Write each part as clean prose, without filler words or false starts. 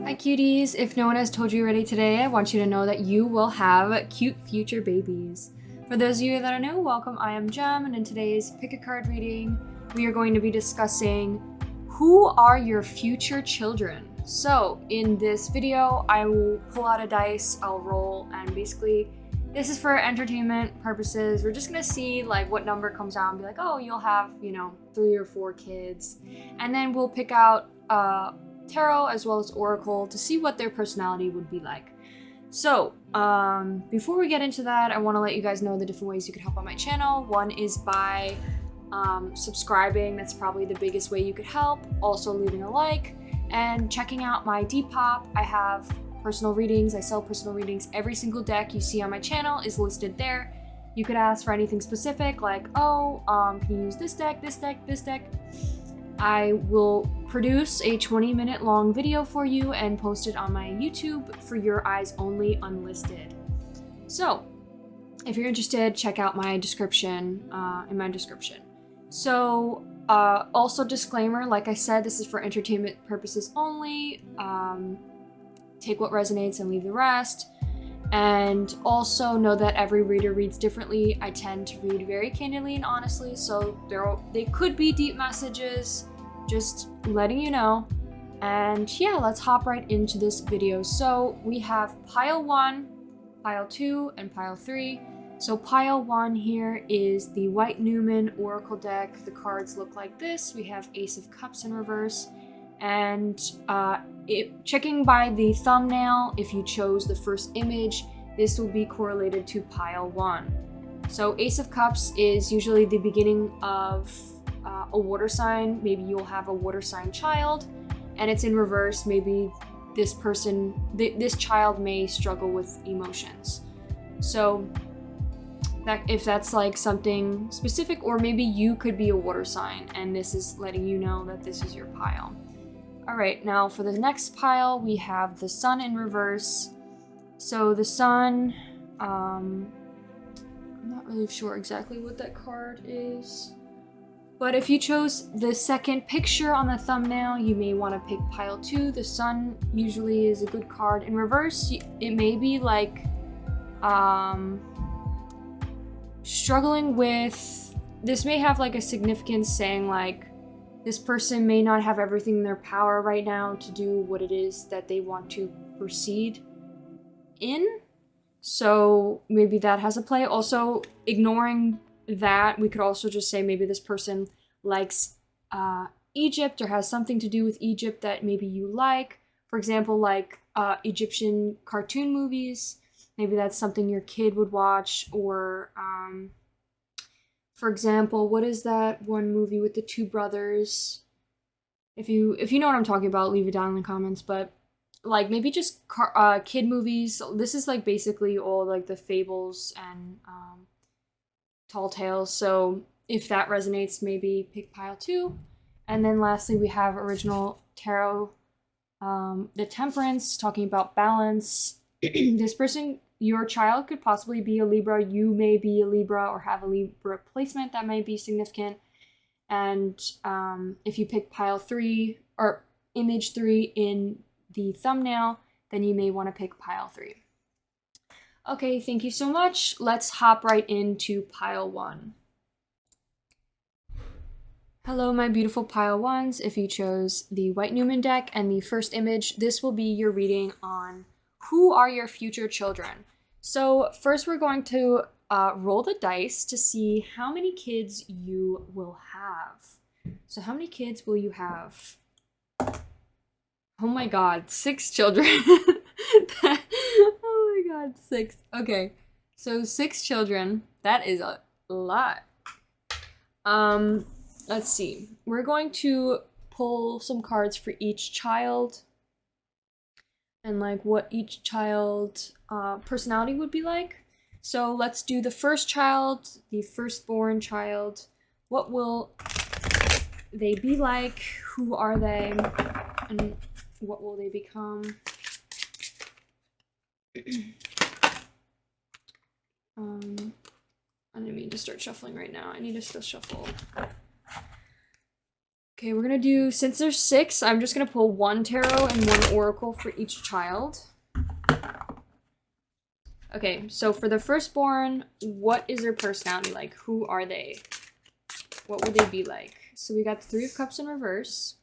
Hi cuties, if no one has told you already today, I want you to know that you will have cute future babies. For those of you that are new, welcome, I am Jem, and in today's pick a card reading, we are going to be discussing who are your future children. So in this video, I will pull out a dice, I'll roll, and basically this is for entertainment purposes. We're just gonna see like what number comes out and be like, oh, you'll have, 3 or 4 kids. And then we'll pick out tarot as well as oracle to see what their personality would be like. So before we get into that, I want to let you guys know the different ways you could help on my channel. One is by subscribing. That's probably the biggest way you could help. Also leaving a like and checking out my DEPOP. I have personal readings. I sell personal readings. Every single deck you see on my channel is listed there. You could ask for anything specific like, oh, can you use this deck, this deck, this deck? I will produce a 20-minute long video for you and post it on my YouTube for your eyes only, unlisted. So if you're interested, check out my description, in my description. So also disclaimer, like I said, this is for entertainment purposes only. Take what resonates and leave the rest. And also know that every reader reads differently. I tend to read very candidly and honestly, so they could be deep messages, just letting you know. And yeah, let's hop right into this video. So we have pile 1, pile 2, and pile 3. So pile 1 here is the White Newman Oracle deck. The cards look like this. We have Ace of Cups in reverse. And checking by the thumbnail, if you chose the first image, this will be correlated to pile 1. So Ace of Cups is usually the beginning of a water sign. Maybe you'll have a water sign child, and it's in reverse. Maybe this child may struggle with emotions. So if that's like something specific, or maybe you could be a water sign and this is letting you know that this is your pile. All right, now for the next pile, we have the Sun in reverse. So the Sun, I'm not really sure exactly what that card is. But if you chose the second picture on the thumbnail, you may want to pick pile 2. The Sun usually is a good card. In reverse, it may be like struggling with, this may have like a significance saying like, this person may not have everything in their power right now to do what it is that they want to proceed in. So maybe that has a play. Also, ignoring that, we could also just say maybe this person likes Egypt or has something to do with Egypt that maybe you like. For example, like Egyptian cartoon movies. Maybe that's something your kid would watch. Or for example, what is that one movie with the 2 brothers? If you know what I'm talking about, leave it down in the comments. But like maybe just kid movies. This is like basically all like the fables and tall tales. So if that resonates, maybe pick pile 2. And then lastly, we have original tarot, the Temperance, talking about balance. This person, your child, could possibly be a Libra. You may be a Libra or have a Libra placement that might be significant. And if you pick pile 3 or image 3 in the thumbnail, then you may want to pick pile 3. Okay, thank you so much. Let's hop right into pile 1. Hello, my beautiful pile 1s. If you chose the White Newman deck and the first image, this will be your reading on who are your future children. So first we're going to roll the dice to see how many kids you will have. So how many kids will you have? Oh my god, 6 children. Oh my god, 6. Okay, so 6 children. That is a lot. Let's see. We're going to pull some cards for each child and like what each child personality would be like. So let's do the first child, the firstborn child. What will they be like? Who are they? And what will they become? I didn't mean to start shuffling right now. I need to still shuffle. Okay, we're gonna do, since there's 6, I'm just gonna pull 1 tarot and 1 oracle for each child. Okay, so for the firstborn, what is their personality like? Who are they? What would they be like? So we got the 3 of Cups in reverse.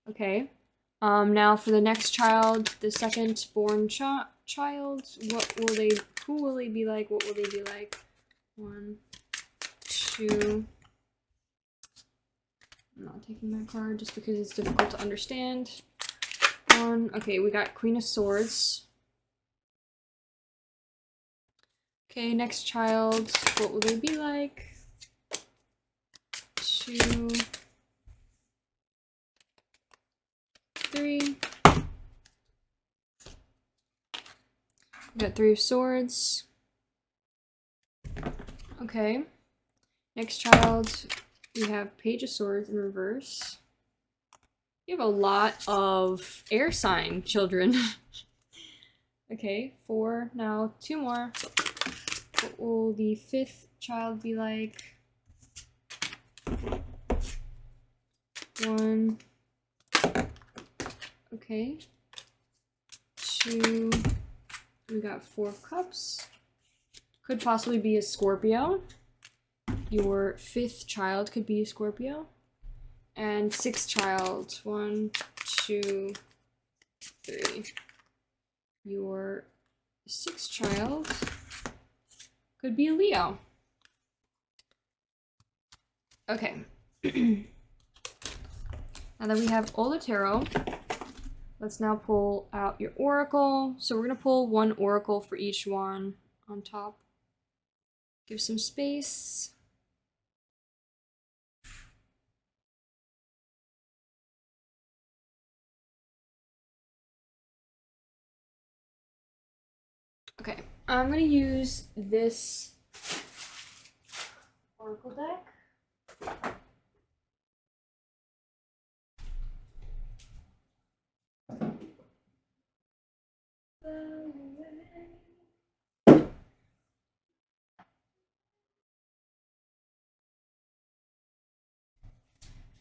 Okay. Now for the next child, the second-born child, who will they be like? What will they be like? 1, 2. I'm not taking that card just because it's difficult to understand. 1. Okay, we got Queen of Swords. Okay, next child, what will they be like? 2, 3. We got 3 of Swords. Okay. Next child, we have Page of Swords in reverse. You have a lot of air sign children. Okay, 4. Now 2 more. What will the 5th child be like? 1. Okay. 2. We got 4 of Cups. Could possibly be a Scorpio. Your 5th child could be a Scorpio. And 6th child. 1, 2, 3. Your 6th child could be a Leo. Okay. Now that we have all the tarot, let's now pull out your oracle. So we're going to pull 1 oracle for each one on top. Give some space. Okay, I'm going to use this oracle deck.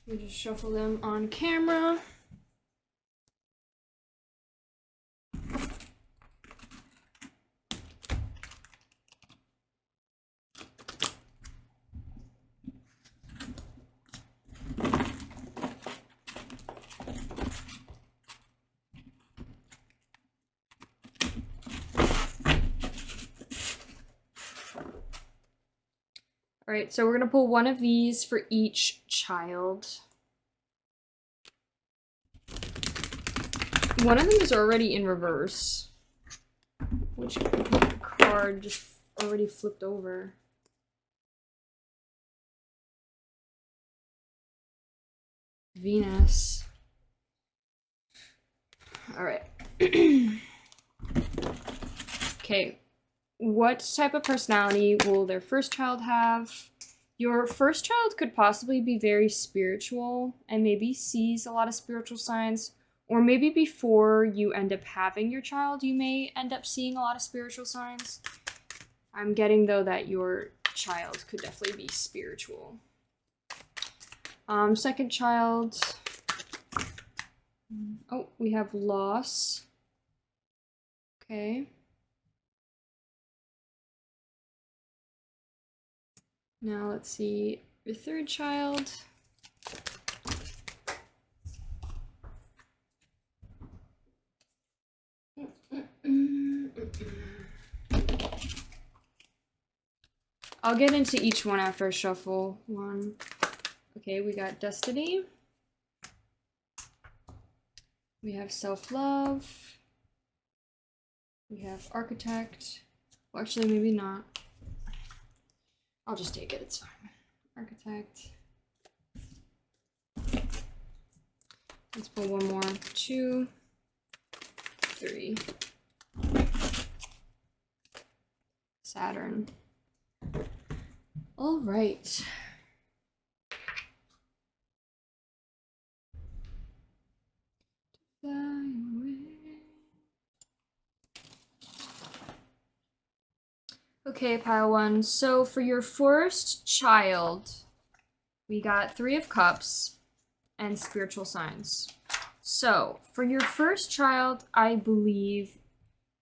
We just shuffle them on camera. All right, so we're gonna pull 1 of these for each child. One of them is already in reverse. Which card just already flipped over? Venus. All right. Okay. What type of personality will their first child have? Your first child could possibly be very spiritual and maybe sees a lot of spiritual signs, or maybe before you end up having your child, you may end up seeing a lot of spiritual signs. I'm getting, though, that your child could definitely be spiritual. Second child. Oh, we have loss. Okay. Now let's see your third child. I'll get into each one after I shuffle one. Okay, we got Destiny. We have Self-Love. We have Architect. Well, actually, maybe not. I'll just take it, it's fine. Architect. Let's pull one more. 2, 3. Saturn. All right. Fly away. Okay, pile one. So for your first child, we got 3 of Cups. and spiritual signs. So for your first child, I believe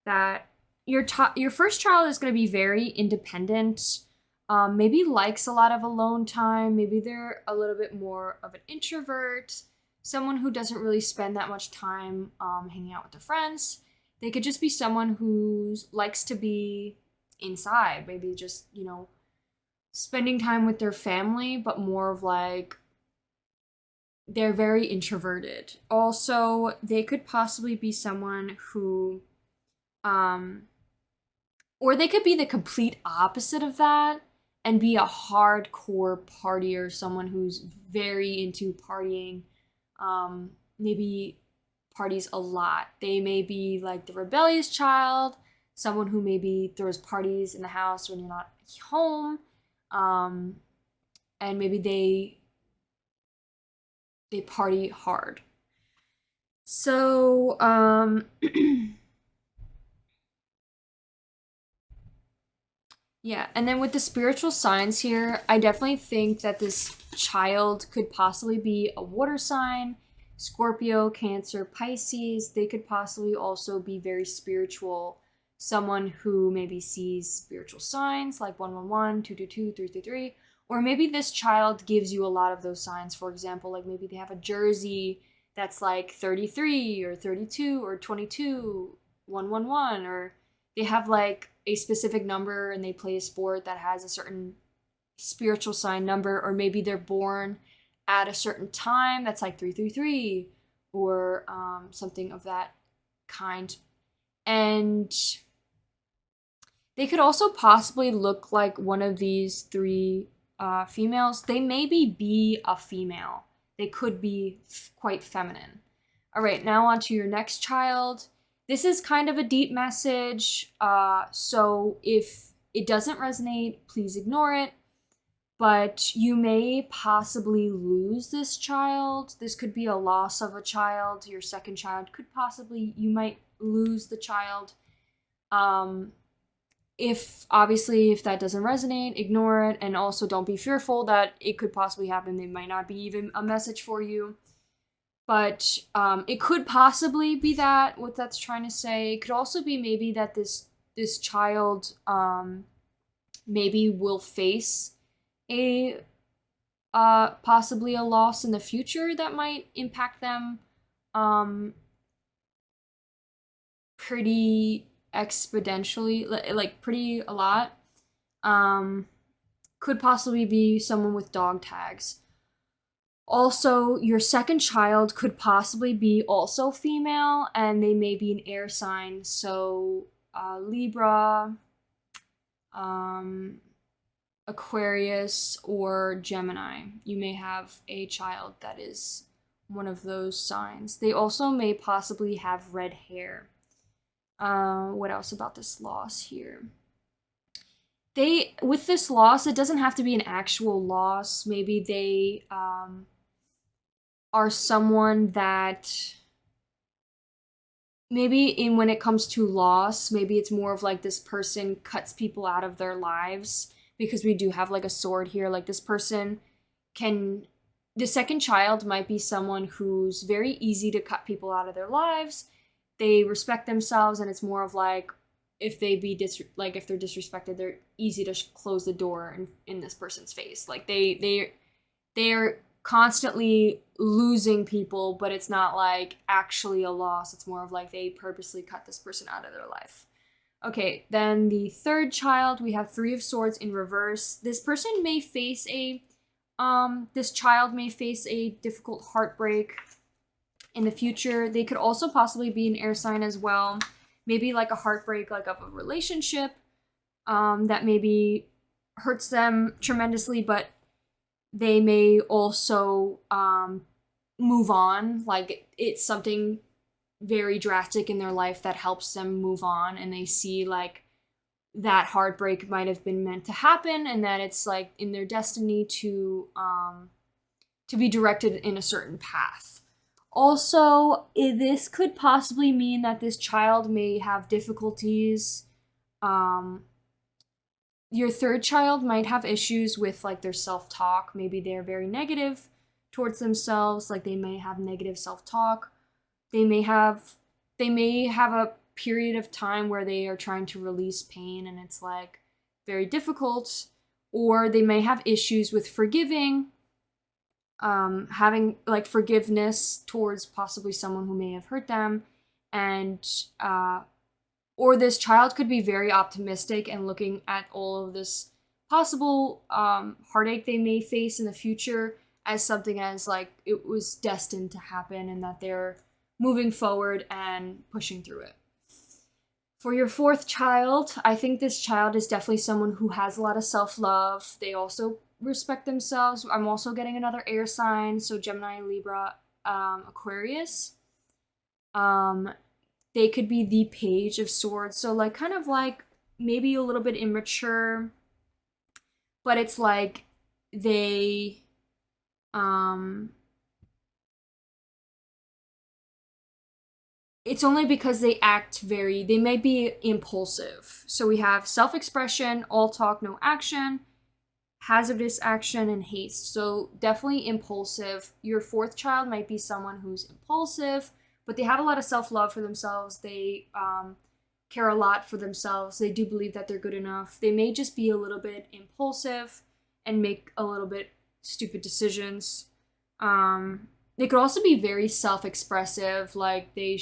that your first child is going to be very independent. Maybe likes a lot of alone time. Maybe they're a little bit more of an introvert, someone who doesn't really spend that much time hanging out with their friends. They could just be someone who likes to be inside, maybe just, spending time with their family, but more of like they're very introverted. Also, they could possibly be someone who or they could be the complete opposite of that and be a hardcore partier, someone who's very into partying, maybe parties a lot. They may be like the rebellious child, someone who maybe throws parties in the house when you're not home, and maybe they party hard. So, yeah, and then with the spiritual signs here, I definitely think that this child could possibly be a water sign, Scorpio, Cancer, Pisces. They could possibly also be very spiritual, someone who maybe sees spiritual signs like 111, 222, 333, or maybe this child gives you a lot of those signs. For example, like maybe they have a jersey that's like 33 or 32 or 22, 111, or they have like a specific number and they play a sport that has a certain spiritual sign number, or maybe they're born at a certain time that's like 333 or something of that kind. And they could also possibly look like one of these three females. They maybe be a female. They could be quite feminine. All right, now on to your next child. This is kind of a deep message, so if it doesn't resonate, please ignore it. But you may possibly lose this child. This could be a loss of a child. Your second child could possibly, you might lose the child. If that doesn't resonate, ignore it. And also don't be fearful that it could possibly happen. It might not be even a message for you. But it could possibly be that what that's trying to say. It could also be maybe that this child maybe will face a possibly a loss in the future that might impact them pretty exponentially, like pretty a lot. Could possibly be someone with dog tags. Also, your second child could possibly be also female, and they may be an air sign. So, Libra, Aquarius, or Gemini. You may have a child that is one of those signs. They also may possibly have red hair. What else about this loss here? With this loss, it doesn't have to be an actual loss. Maybe they are someone that maybe when it comes to loss, maybe it's more of like this person cuts people out of their lives, because we do have like a sword here. Like this person the second child might be someone who's very easy to cut people out of their lives. They respect themselves, and it's more of like if they're disrespected, they're easy to close the door in this person's face. Like they're constantly losing people, but it's not like actually a loss. It's more of like they purposely cut this person out of their life. Okay, then the third child, we have Three of Swords in reverse. This child may face a difficult heartbreak in the future. They could also possibly be an air sign as well. Maybe like a heartbreak, like of a relationship that maybe hurts them tremendously, but they may also move on. Like it's something very drastic in their life that helps them move on, and they see like that heartbreak might have been meant to happen, and that it's like in their destiny to be directed in a certain path. Also, this could possibly mean that this child may have difficulties. Your third child might have issues with like their self-talk. Maybe they're very negative towards themselves. Like they may have negative self-talk. They may have a period of time where they are trying to release pain and it's like very difficult, or they may have issues with forgiving, having like forgiveness towards possibly someone who may have hurt them, and or this child could be very optimistic and looking at all of this possible heartache they may face in the future as something as like it was destined to happen and that they're moving forward and pushing through it. For your fourth child, I think this child is definitely someone who has a lot of self-love. They also respect themselves. I'm also getting another air sign, so Gemini, Libra, Aquarius. They could be the Page of Swords, so like kind of like maybe a little bit immature, but it's like they it's only because they may be impulsive. So we have self-expression, all talk, no action, hazardous action, and haste. So definitely impulsive. Your fourth child might be someone who's impulsive, but they have a lot of self-love for themselves. They care a lot for themselves. They do believe that they're good enough. They may just be a little bit impulsive and make a little bit stupid decisions. They could also be very self-expressive, like they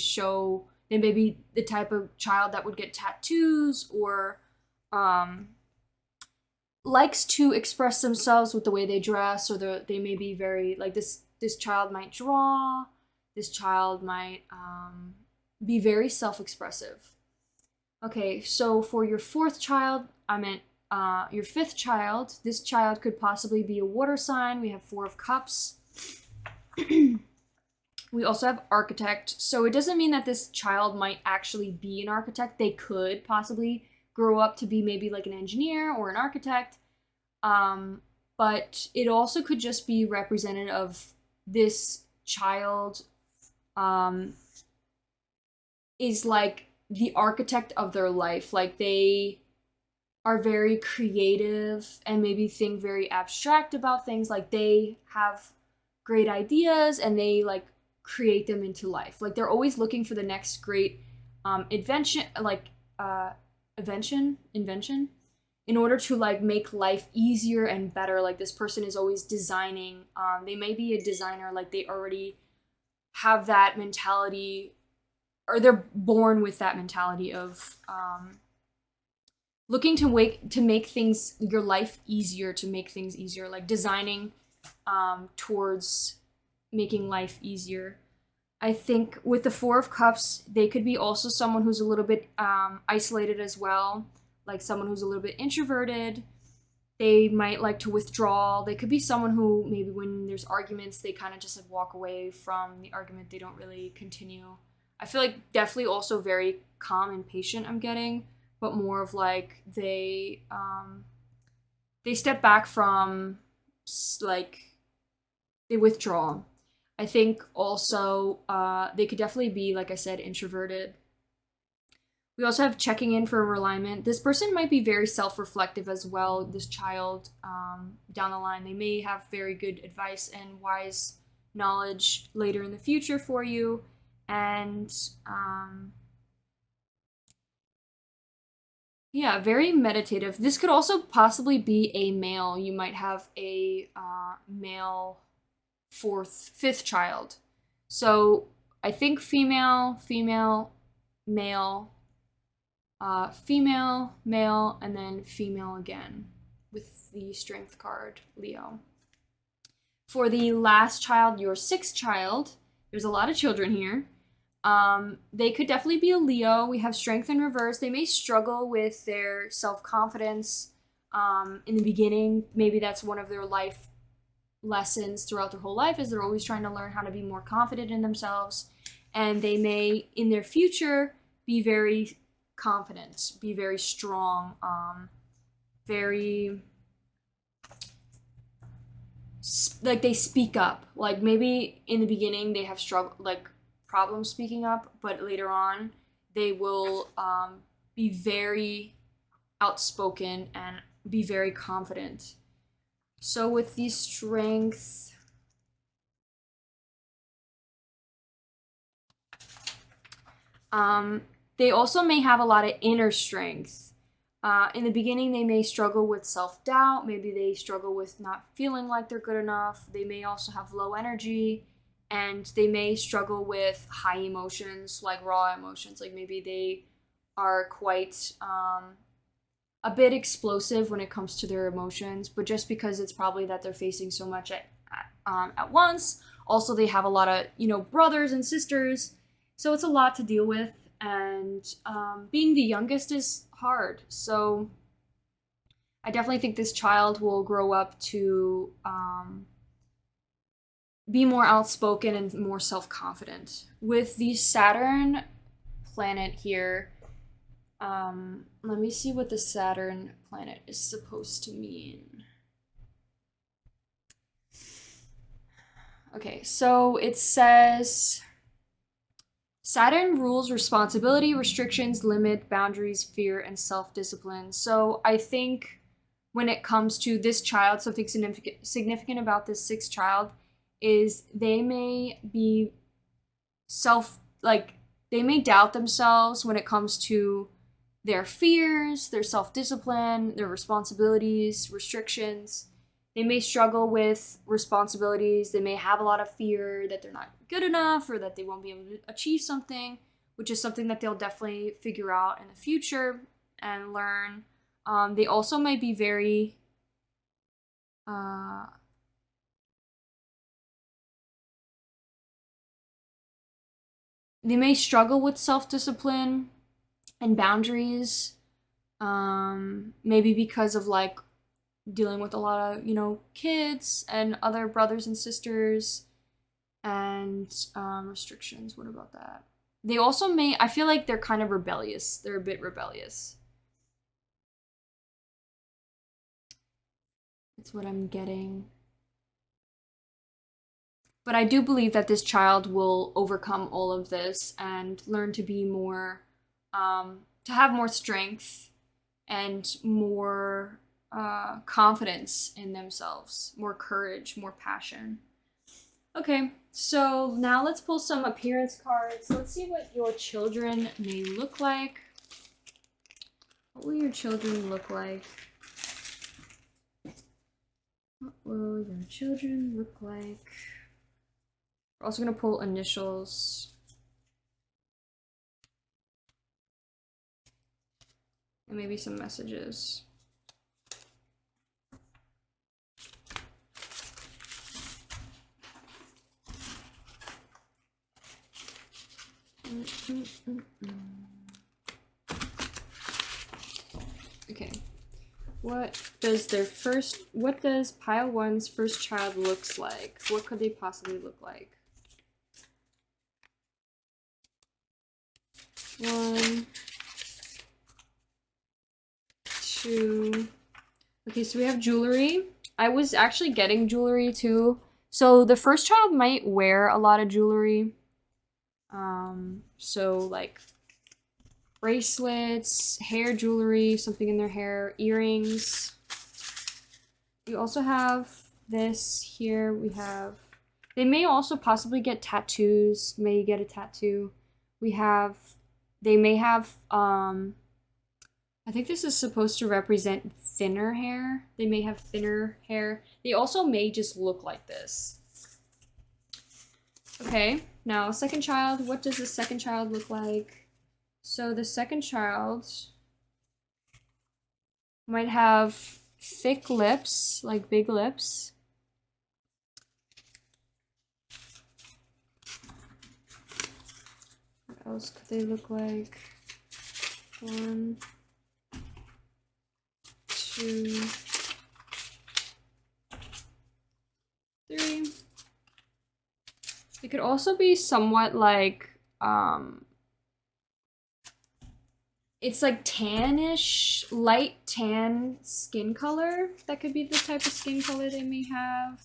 may be the type of child that would get tattoos or likes to express themselves with the way they dress, or they may be very like this child might draw, this child might be very self-expressive. Okay, so for your fourth child, your fifth child, this child could possibly be a water sign. We have Four of Cups. We also have Architect. So it doesn't mean that this child might actually be an architect. They could possibly grow up to be maybe like an engineer or an architect. But it also could just be representative of this child is like the architect of their life. Like they are very creative and maybe think very abstract about things. Like they have great ideas and they like create them into life. Like they're always looking for the next great invention in order to like make life easier and better. Like this person is always designing. They may be a designer, like they already have that mentality, or they're born with that mentality of looking to make things, your life easier, to make things easier, like designing towards making life easier. I think with the Four of Cups, they could be also someone who's a little bit isolated as well, like someone who's a little bit introverted. They might like to withdraw. They could be someone who maybe when there's arguments, they kind of just like walk away from the argument. They don't really continue. I feel like definitely also very calm and patient, I'm getting, but more of like they step back from, like, they withdraw. I think also they could definitely be, like I said, introverted. We also have checking in for alignment. This person might be very self-reflective as well, this child, down the line. They may have very good advice and wise knowledge later in the future for you. And yeah, very meditative. This could also possibly be a male. You might have a male fifth child. So I think female, male, male, and then female again with the Strength card, Leo. For the last child, your sixth child, there's a lot of children here. They could definitely be a Leo. We have Strength in reverse. They may struggle with their self-confidence in the beginning. Maybe that's one of their life lessons throughout their whole life, is they're always trying to learn how to be more confident in themselves. And they may, in their future, be very confident, be very strong, very like they speak up. Like maybe in the beginning they have problems speaking up, but later on they will be very outspoken and be very confident. So with the Strength, They also may have a lot of inner strength. In the beginning, they may struggle with self-doubt. Maybe they struggle with not feeling like they're good enough. They may also have low energy, and they may struggle with high emotions, like raw emotions. Like maybe they are quite a bit explosive when it comes to their emotions, but just because it's probably that they're facing so much at once. Also, they have a lot of, brothers and sisters, so it's a lot to deal with. And being the youngest is hard. So I definitely think this child will grow up to be more outspoken and more self-confident. With the Saturn planet here, let me see what the Saturn planet is supposed to mean. Okay, so it says Saturn rules responsibility, restrictions, limit, boundaries, fear, and self-discipline. So I think when it comes to this child, something significant about this sixth child is they may be they may doubt themselves when it comes to their fears, their self-discipline, their responsibilities, restrictions. They may struggle with responsibilities. They may have a lot of fear that they're not good enough or that they won't be able to achieve something, which is something that they'll definitely figure out in the future and learn. They also might be very they may struggle with self-discipline and boundaries, maybe because of like dealing with a lot of kids and other brothers and sisters and restrictions. What about that? They also may, I feel like they're kind of rebellious. They're a bit rebellious. That's what I'm getting. But I do believe that this child will overcome all of this and learn to be more, to have more strength and more confidence in themselves, more courage, more passion. Okay, so now let's pull some appearance cards. Let's see what your children may look like. What will your children look like? What will your children look like? We're also going to pull initials. And maybe some messages. Okay. What does pile one's first child looks like? What could they possibly look like? 1, 2. Okay, so we have jewelry. I was actually getting jewelry too. So the first child might wear a lot of jewelry. So like bracelets, hair jewelry, something in their hair, earrings. We also have this here. They may also possibly get tattoos, may get a tattoo. They may have, I think this is supposed to represent thinner hair. They may have thinner hair. They also may just look like this. Okay, now second child. What does the second child look like? So the second child might have thick lips, like big lips. What else could they look like? 1, 2, 3. It could also be somewhat like, it's like tannish, light tan skin color. That could be the type of skin color they may have.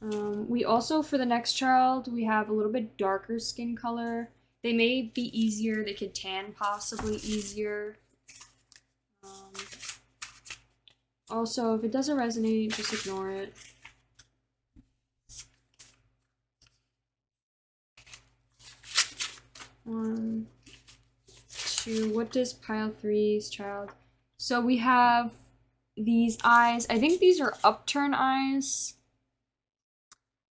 We also, for the next child, we have a little bit darker skin color. They may be easier. They could tan possibly easier. Also, if it doesn't resonate, just ignore it. 1, 2. What does pile 3's child? So we have these eyes. I think these are upturned eyes.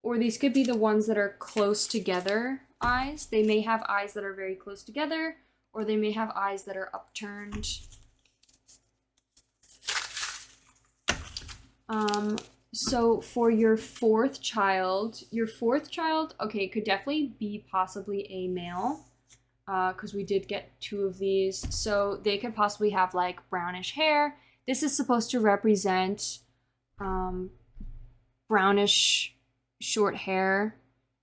Or these could be the ones that are close together eyes. They may have eyes that are very close together, or they may have eyes that are upturned. So for your fourth child, okay, could definitely be possibly a male, because we did get 2 of these. So they could possibly have like brownish hair. This is supposed to represent brownish short hair.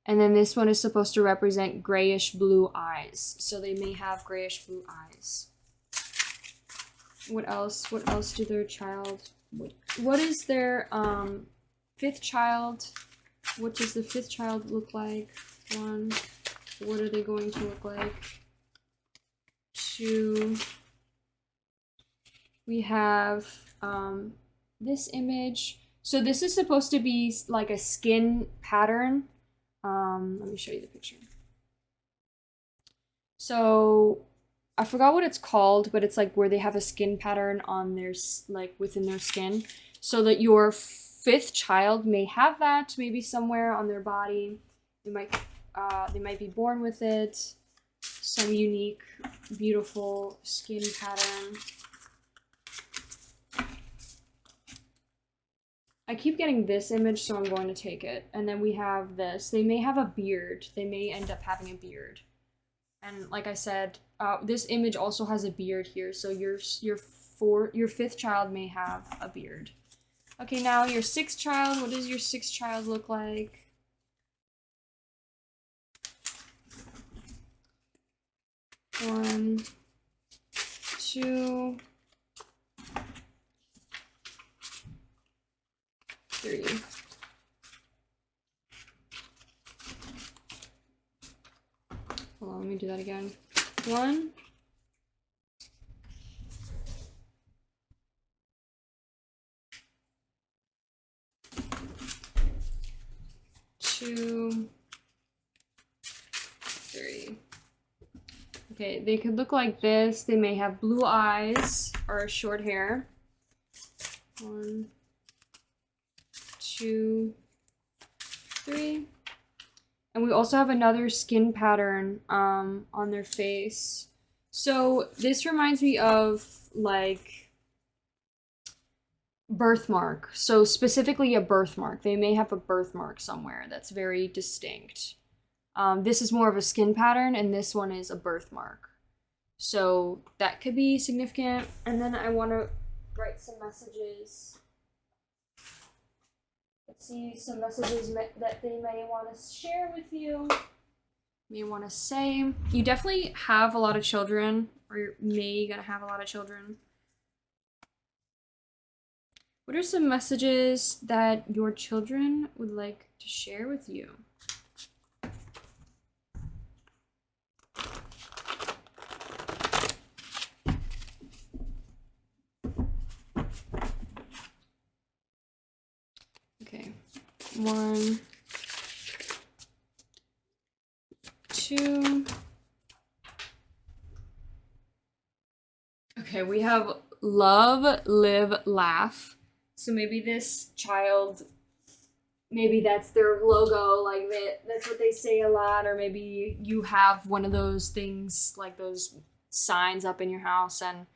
And then this one is supposed to represent grayish blue eyes. So they may have grayish blue eyes. What else? What else do their child... What is their 5th child? What does the 5th child look like? 1. What are they going to look like? 2. We have this image. So this is supposed to be like a skin pattern. Let me show you the picture. So I forgot what it's called, but it's like where they have a skin pattern on their, like within their skin, so that your 5th child may have that maybe somewhere on their body. They might be born with it, some unique, beautiful skin pattern. I keep getting this image, so I'm going to take it. And then we have this. They may have a beard. They may end up having a beard. And like I said, this image also has a beard here, so your 5th child may have a beard. Okay, now your 6th child. What does your 6th child look like? One, 2, 3. Hold on, let me do that again. 1, 2, 3. Okay, they could look like this. They may have blue eyes or short hair. 1, 2, 3. And we also have another skin pattern on their face. So this reminds me of like birthmark. So specifically a birthmark. They may have a birthmark somewhere that's very distinct. This is more of a skin pattern, and this one is a birthmark. So that could be significant. And then I want to write some messages. Let's see some messages that they may want to share with you. May want to say. You definitely have a lot of children, or you're may gonna have a lot of children. What are some messages that your children would like to share with you? Okay, 1, 2. Okay, we have love, live, laugh. So maybe this child, maybe that's their logo, like that's what they say a lot, or maybe you have one of those things, like those signs up in your house, and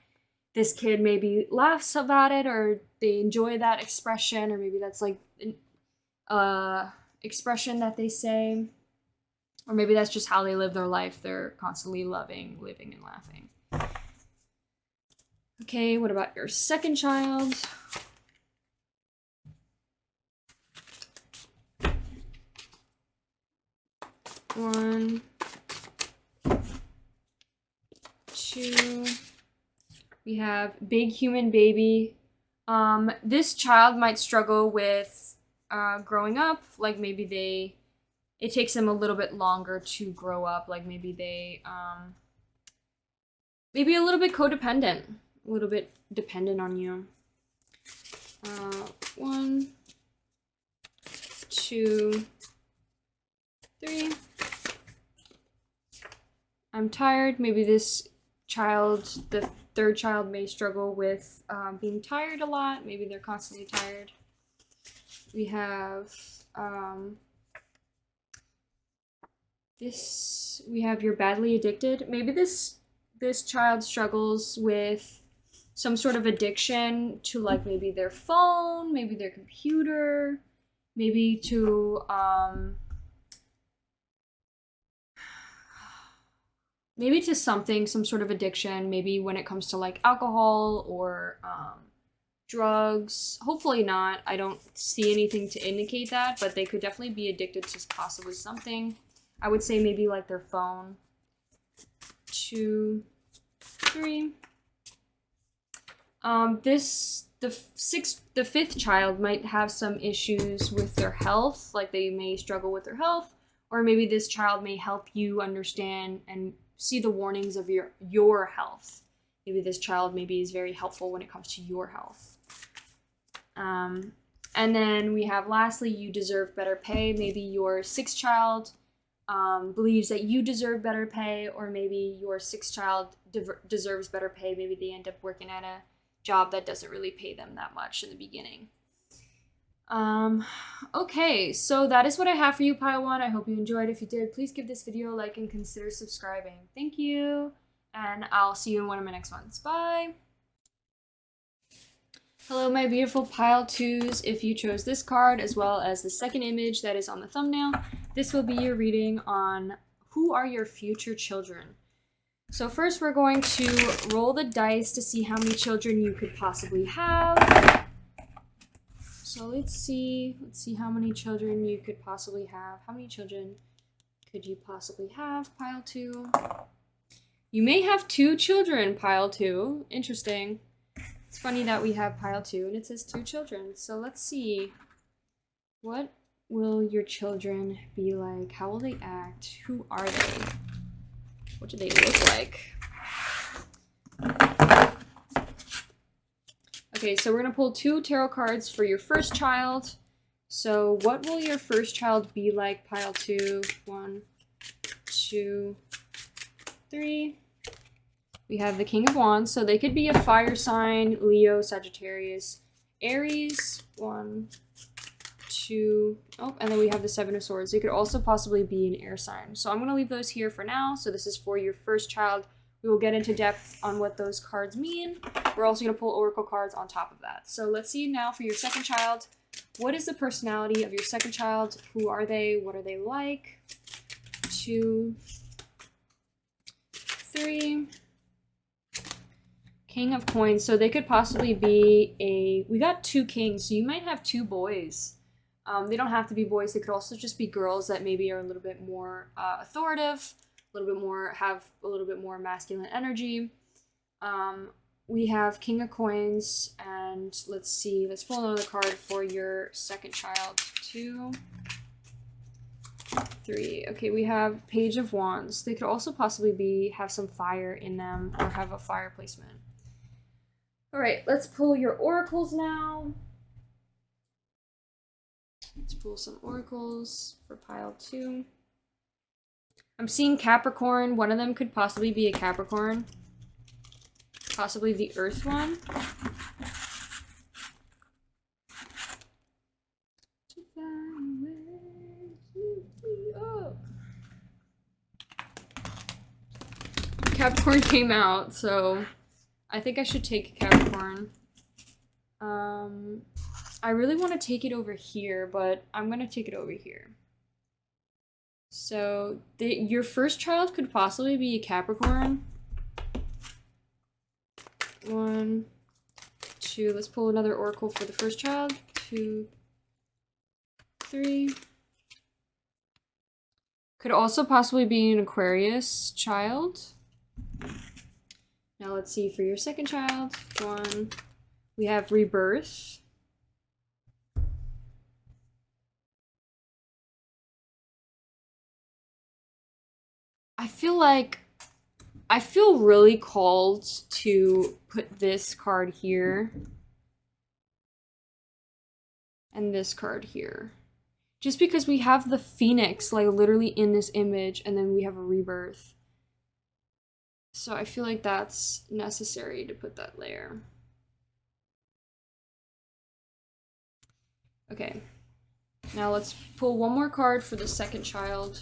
this kid maybe laughs about it, or they enjoy that expression, or maybe that's like an expression that they say, or maybe that's just how they live their life. They're constantly loving, living, and laughing. Okay, what about your 2nd child? 1, 2. We have big human baby. This child might struggle with growing up. Like maybe it takes them a little bit longer to grow up. Like maybe they maybe a little bit codependent, a little bit dependent on you. 1, 2, 3. I'm tired. Maybe this child, the third child, may struggle with being tired a lot. Maybe they're constantly tired. We have you're badly addicted. Maybe this child struggles with some sort of addiction to, like, maybe their phone, maybe their computer, maybe to something, some sort of addiction, maybe when it comes to like alcohol or drugs. Hopefully not. I don't see anything to indicate that, but they could definitely be addicted to possibly something. I would say maybe like their phone. 2, 3. The fifth child might have some issues with their health, like they may struggle with their health, or maybe this child may help you understand and see the warnings of your health. Maybe this child is very helpful when it comes to your health. And then we have, lastly, you deserve better pay. Maybe your sixth child believes that you deserve better pay, or maybe your sixth child deserves better pay. Maybe they end up working at a job that doesn't really pay them that much in the beginning. Okay, so that is what I have for you, Pile 1. I hope you enjoyed. If you did, please give this video a like and consider subscribing. Thank you, and I'll see you in one of my next ones. Bye! Hello, my beautiful Pile 2s. If you chose this card, as well as the second image that is on the thumbnail, this will be your reading on who are your future children. So first we're going to roll the dice to see how many children you could possibly have. So let's see how many children you could possibly have. How many children could you possibly have, Pile 2? You may have 2 children, Pile 2. Interesting. It's funny that we have Pile 2 and it says 2 children. So let's see. What will your children be like? How will they act? Who are they? What do they look like? Okay, so we're going to pull 2 tarot cards for your first child. So what will your first child be like, Pile 2? 1, 2, 3. We have the King of Wands, so they could be a fire sign: Leo, Sagittarius, Aries. 1, 2. Oh, and then we have the Seven of Swords. They could also possibly be an air sign. So I'm going to leave those here for now. So this is for your first child. We will get into depth on what those cards mean. We're also going to pull oracle cards on top of that. So let's see now for your second child. What is the personality of your second child? Who are they? What are they like? 2, 3. King of Coins. So they could possibly be we got 2 kings, so you might have 2 boys. They don't have to be boys. They could also just be girls that maybe are a little bit more authoritative, have a little bit more masculine energy. We have King of Coins, and let's see. Let's pull another card for your second child. 2, 3. Okay, we have Page of Wands. They could also possibly have some fire in them, or have a fire placement. All right, let's pull your oracles now. Let's pull some oracles for Pile 2. I'm seeing Capricorn. One of them could possibly be a Capricorn. Possibly the Earth one. Capricorn came out, so I think I should take Capricorn. I really want to take it over here, but I'm going to take it over here. So your first child could possibly be a Capricorn. 1, 2. Let's pull another oracle for the first child. 2, 3. Could also possibly be an Aquarius child. Now let's see for your second child. 1. We have Rebirth. I feel really called to put this card here and this card here. Just because we have the Phoenix, like, literally in this image, and then we have a Rebirth. So I feel like that's necessary to put that layer. Okay. Now let's pull one more card for the second child.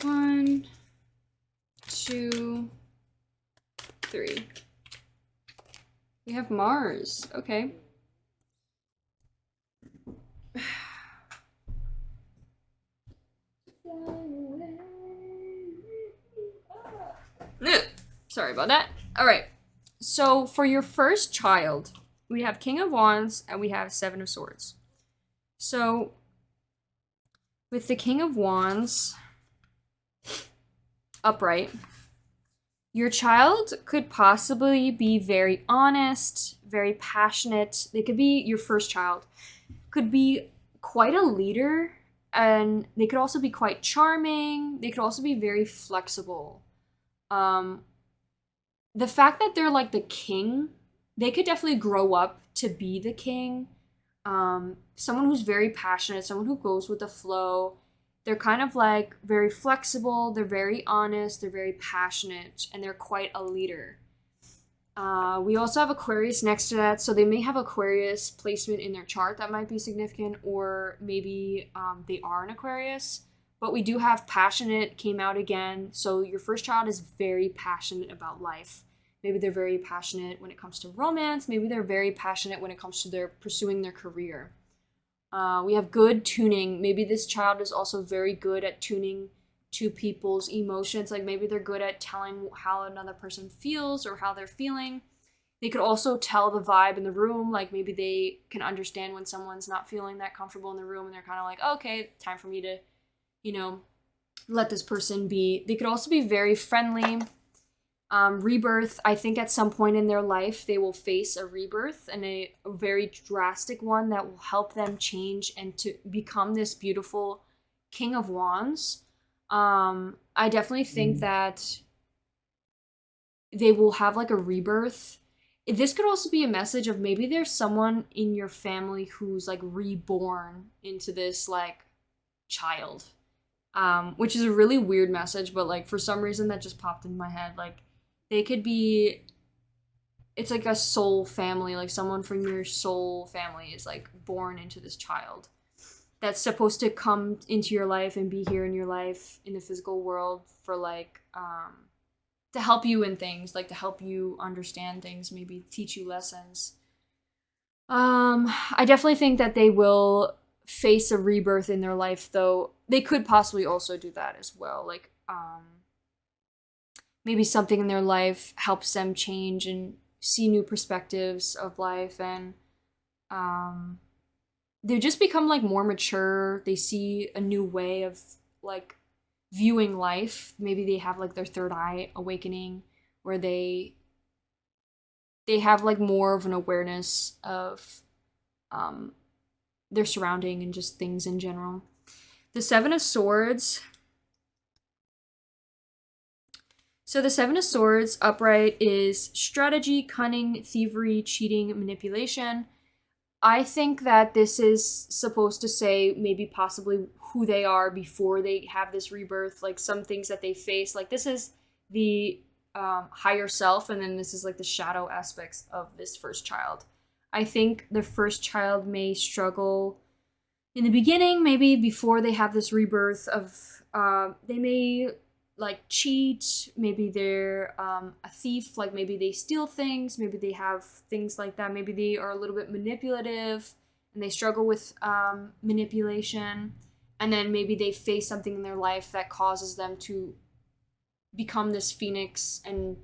1, 2, 3. We have Mars. Okay. Sorry about that. All right. So for your first child, we have King of Wands and we have Seven of Swords. So with the King of Wands upright, your child could possibly be very honest, very passionate. They could be your first child, could be quite a leader, and they could also be quite charming. They could also be very flexible. The fact that they're like the king, they could definitely grow up to be the king. Someone who's very passionate, someone who goes with the flow. They're kind of like very flexible, they're very honest, they're very passionate, and they're quite a leader. We also have Aquarius next to that, so they may have Aquarius placement in their chart that might be significant, or maybe they are an Aquarius. But we do have passionate came out again, so your first child is very passionate about life. Maybe they're very passionate when it comes to romance. Maybe they're very passionate when it comes to their pursuing their career. We have good tuning. Maybe this child is also very good at tuning to people's emotions. Like maybe they're good at telling how another person feels or how they're feeling. They could also tell the vibe in the room. Like maybe they can understand when someone's not feeling that comfortable in the room and they're kind of like, okay, time for me to, let this person be. They could also be very friendly. Rebirth, I think at some point in their life they will face a rebirth, and a very drastic one that will help them change and to become this beautiful King of Wands. I definitely think that they will have like a rebirth. This could also be a message of maybe there's someone in your family who's like reborn into this like child, which is a really weird message, but like for some reason that just popped in my head. Like they could be, it's like a soul family, like someone from your soul family is like born into this child that's supposed to come into your life and be here in your life in the physical world for like to help you in things, like to help you understand things, maybe teach you lessons. I definitely think that they will face a rebirth in their life, though they could possibly also do that as well. Like maybe something in their life helps them change and see new perspectives of life, and they just become like more mature. They see a new way of like viewing life. Maybe they have like their third eye awakening, where they have like more of an awareness of their surrounding and just things in general. The Seven of Swords. So the Seven of Swords upright is strategy, cunning, thievery, cheating, manipulation. I think that this is supposed to say maybe possibly who they are before they have this rebirth, like some things that they face. Like this is the higher self, and then this is like the shadow aspects of this first child. I think the first child may struggle in the beginning, maybe before they have this rebirth of, they may like cheat, maybe they're a thief, like maybe they steal things, maybe they have things like that, maybe they are a little bit manipulative and they struggle with manipulation, and then maybe they face something in their life that causes them to become this phoenix and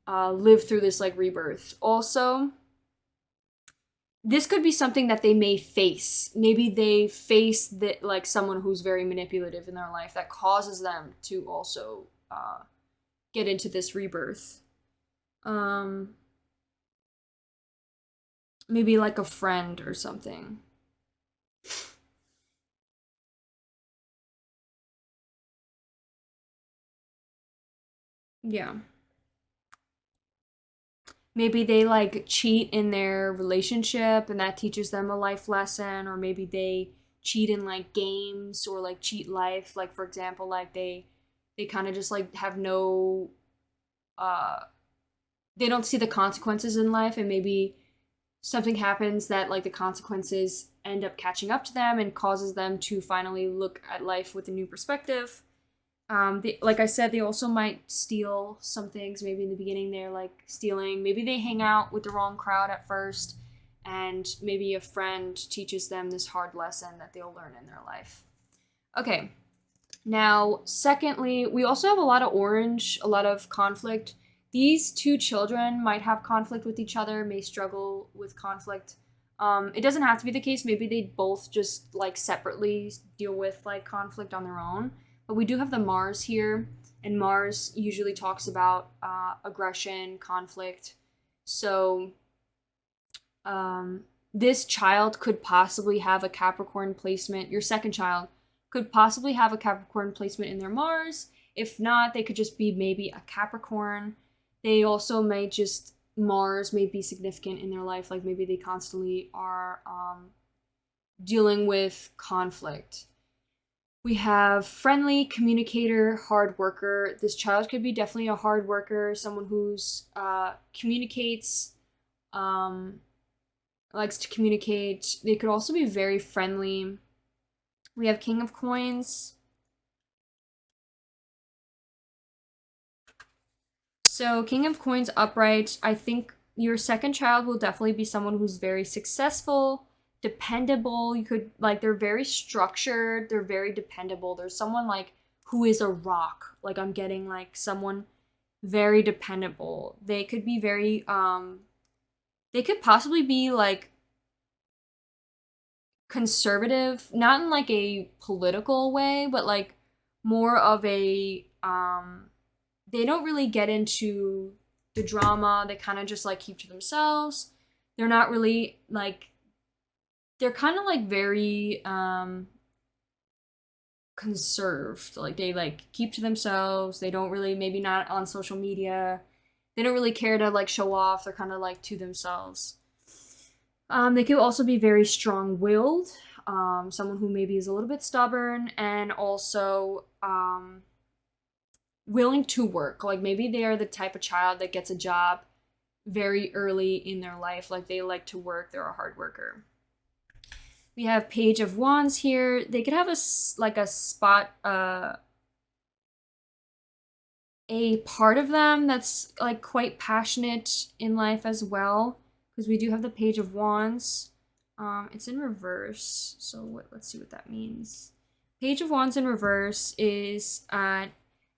live through this like rebirth. Also, this could be something that they may face. Maybe they face that like someone who's very manipulative in their life that causes them to also get into this rebirth. Maybe like a friend or something. Yeah. Maybe they like cheat in their relationship and that teaches them a life lesson, or maybe they cheat in like games or like cheat life. Like for example, like they they kind of just like have no they don't see the consequences in life, and maybe something happens that like the consequences end up catching up to them and causes them to finally look at life with a new perspective. Like I said, they also might steal some things. Maybe in the beginning they're like stealing. Maybe they hang out with the wrong crowd at first, and maybe a friend teaches them this hard lesson that they'll learn in their life. Okay. Now, secondly, we also have a lot of orange, a lot of conflict. These two children might have conflict with each other, may struggle with conflict. It doesn't have to be the case. Maybe they both just like separately deal with like conflict on their own. But we do have the Mars here, and Mars usually talks about aggression, conflict. So this child could possibly have a Capricorn placement. Your second child could possibly have a Capricorn placement in their Mars. If not, they could just be maybe a Capricorn. They also may just, Mars may be significant in their life. Like maybe they constantly are dealing with conflict. We have friendly, communicator, hard worker. This child could be definitely a hard worker, someone who's communicates, likes to communicate. They could also be very friendly. We have King of Coins. So King of Coins upright, I think your second child will definitely be someone who's very successful, dependable. You could, like, they're very structured, they're very dependable. There's someone like who is a rock. Like I'm getting like someone very dependable. They could be very they could possibly be like conservative, not in like a political way, but like more of a they don't really get into the drama. They kind of just like keep to themselves. They're not really like, they're kind of like very conserved. Like they like keep to themselves. They don't really, maybe not on social media. They don't really care to like show off. They're kind of like to themselves. They could also be very strong-willed, someone who maybe is a little bit stubborn, and also willing to work. Like maybe they are the type of child that gets a job very early in their life. Like they like to work. They're a hard worker. We have Page of Wands here. They could have a spot, a part of them that's like quite passionate in life as well, because we do have the Page of Wands. It's in reverse, so let's see what that means. Page of Wands in reverse is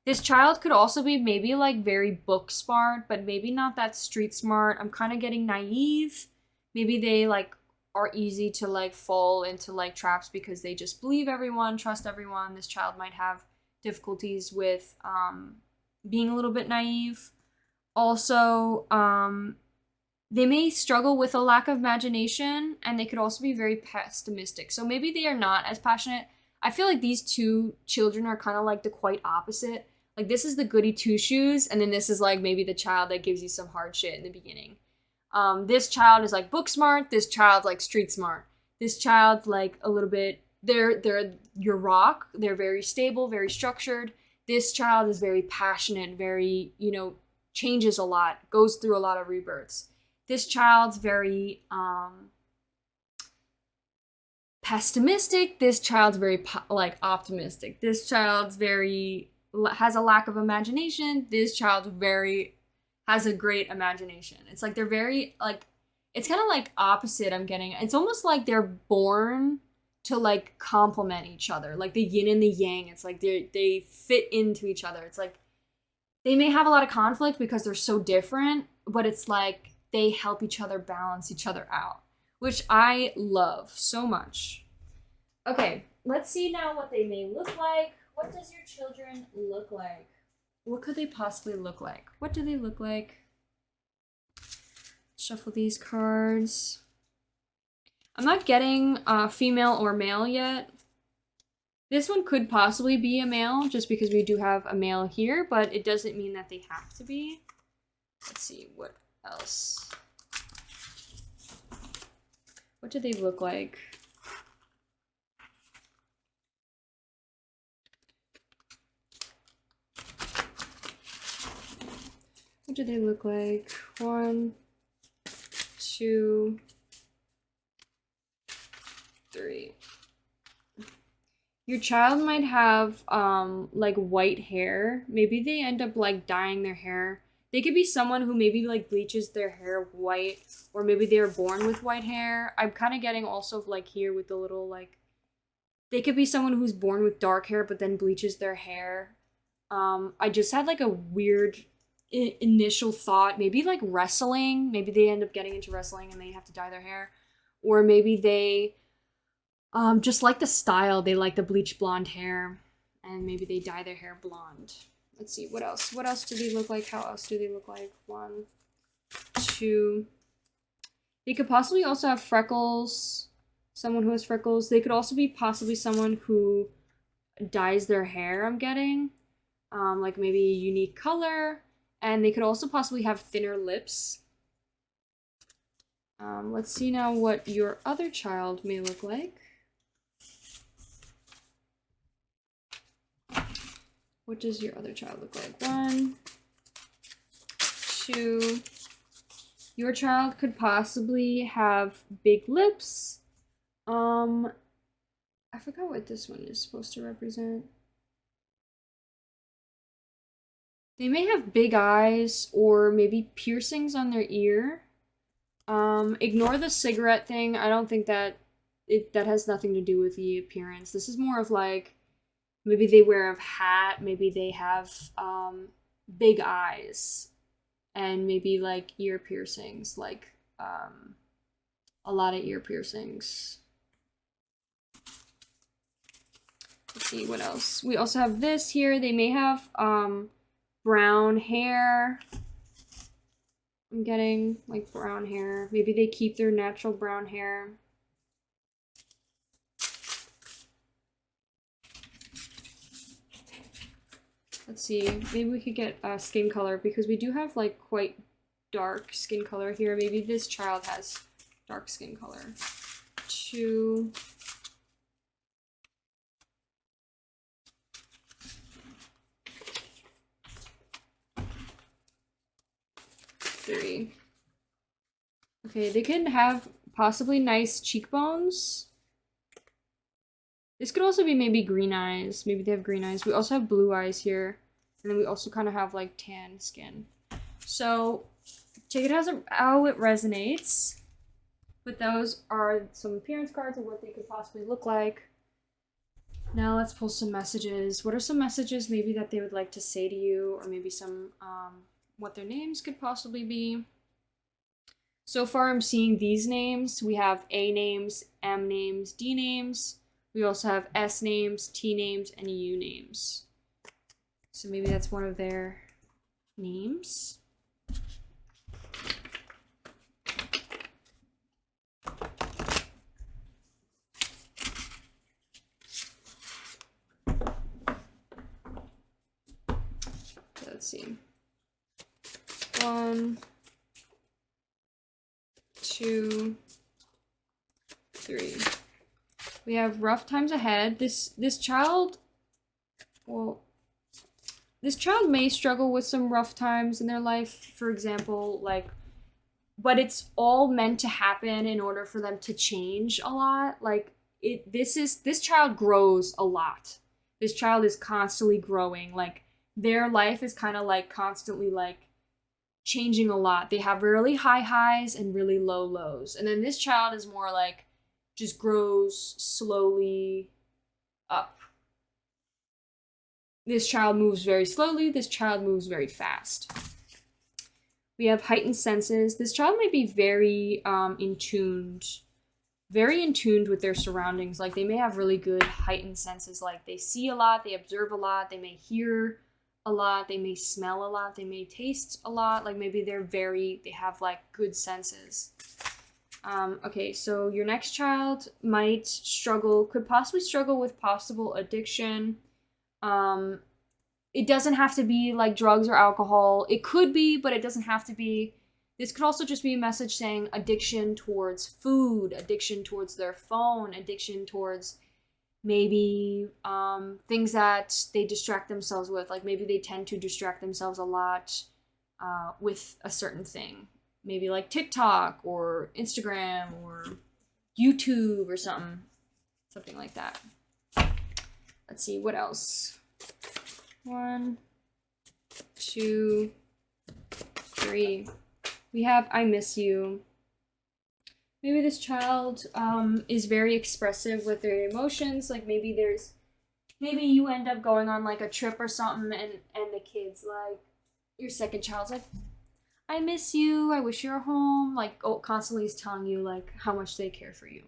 this child could also be maybe like very book smart, but maybe not that street smart. I'm kind of getting naive. Maybe they like are easy to like fall into like traps because they just believe everyone, trust everyone. This child might have difficulties with being a little bit naive. Also, they may struggle with a lack of imagination, and they could also be very pessimistic. So maybe they are not as passionate. I feel like these two children are kind of like the quite opposite. Like this is the goody two shoes, and then this is like maybe the child that gives you some hard shit in the beginning. This child is like book smart. This child's like street smart. This child's like a little bit, they're your rock. They're very stable, very structured. This child is very passionate, very, changes a lot, goes through a lot of rebirths. This child's very pessimistic. This child's very optimistic. This child's very has a lack of imagination. This child has a great imagination. It's like they're very like, it's kind of like opposite. I'm getting, it's almost like they're born to like complement each other, like the yin and the yang. It's like they fit into each other. It's like they may have a lot of conflict because they're so different, but it's like they help each other balance each other out, which I love so much. Okay, let's see now what they may look like. What does your children look like? What could they possibly look like? What do they look like? Shuffle these cards. I'm not getting female or male yet. This one could possibly be a male just because we do have a male here, but it doesn't mean that they have to be. Let's see what else. What do they look like? What do they look like? 1, 2, 3. Your child might have like white hair. Maybe they end up like dyeing their hair. They could be someone who maybe like bleaches their hair white, or maybe they were born with white hair. I'm kind of getting also like here with the little like, they could be someone who's born with dark hair but then bleaches their hair. I just had like a weird initial thought, maybe like wrestling. Maybe they end up getting into wrestling and they have to dye their hair, or maybe they just like the style. They like the bleach blonde hair, and maybe they dye their hair blonde. Let's see, what else? What else do they look like? How else do they look like? 1, 2. They could possibly also have freckles. Someone who has freckles. They could also be possibly someone who dyes their hair, I'm getting. Like maybe a unique color. And they could also possibly have thinner lips. Let's see now what your other child may look like. What does your other child look like? 1, 2. Your child could possibly have big lips. I forgot what this one is supposed to represent. They may have big eyes or maybe piercings on their ear. Ignore the cigarette thing. I don't think that that has nothing to do with the appearance. This is more of like, maybe they wear a hat, maybe they have big eyes, and maybe like ear piercings, like a lot of ear piercings. Let's see what else. We also have this here. They may have brown hair. I'm getting like brown hair. Maybe they keep their natural brown hair. Let's see, maybe we could get skin color, because we do have like quite dark skin color here. Maybe this child has dark skin color. 2. 3. Okay, they can have possibly nice cheekbones. This could also be maybe green eyes. Maybe they have green eyes. We also have blue eyes here. And then we also kind of have like tan skin. So take it as how it resonates. But those are some appearance cards of what they could possibly look like. Now let's pull some messages. What are some messages maybe that they would like to say to you, or maybe some what their names could possibly be? So far I'm seeing these names. We have A names, M names, D names. We also have S names, T names, and U names. So maybe that's one of their names. Let's see. 1, 2, 3. We have rough times ahead. This child, well, this child may struggle with some rough times in their life, for example, like, but it's all meant to happen in order for them to change a lot. Like, this child grows a lot. This child is constantly growing. Like, their life is kind of like constantly like changing a lot. They have really high highs and really low lows. And then this child is more like just grows slowly up. This child moves very slowly. This child moves very fast. We have heightened senses. This child may be very in tuned with their surroundings. Like, they may have really good heightened senses. Like, they see a lot, they observe a lot, they may hear a lot, they may smell a lot, they may taste a lot. Like, maybe they have like good senses. Okay, so your next child could possibly struggle with possible addiction. It doesn't have to be like drugs or alcohol. It could be, but it doesn't have to be. This could also just be a message saying addiction towards food, addiction towards their phone, addiction towards maybe things that they distract themselves with. Like, maybe they tend to distract themselves a lot with a certain thing. Maybe like TikTok or Instagram or YouTube or something. Something like that. Let's see, what else? 1, 2, 3. We have I miss you. Maybe this child is very expressive with their emotions. Like maybe you end up going on like a trip or something, and the kid's like, your second child's like, I miss you, I wish you were home, like constantly is telling you like how much they care for you.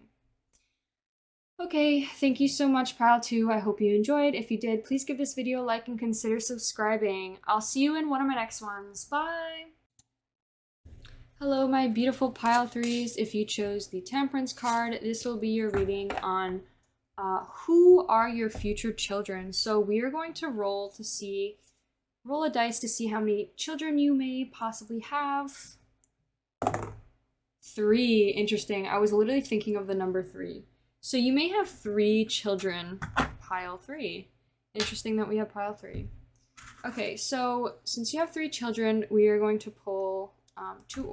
Okay, thank you so much, Pile 2. I hope you enjoyed. If you did, please give this video a like and consider subscribing. I'll see you in one of my next ones. Bye! Hello, my beautiful Pile 3s. If you chose the Temperance card, this will be your reading on who are your future children. So we are going to roll a dice to see how many children you may possibly have. 3. Interesting. I was literally thinking of the number 3. So you may have 3 children, Pile 3. Interesting that we have Pile 3. Okay, so since you have 3 children, we are going to pull 2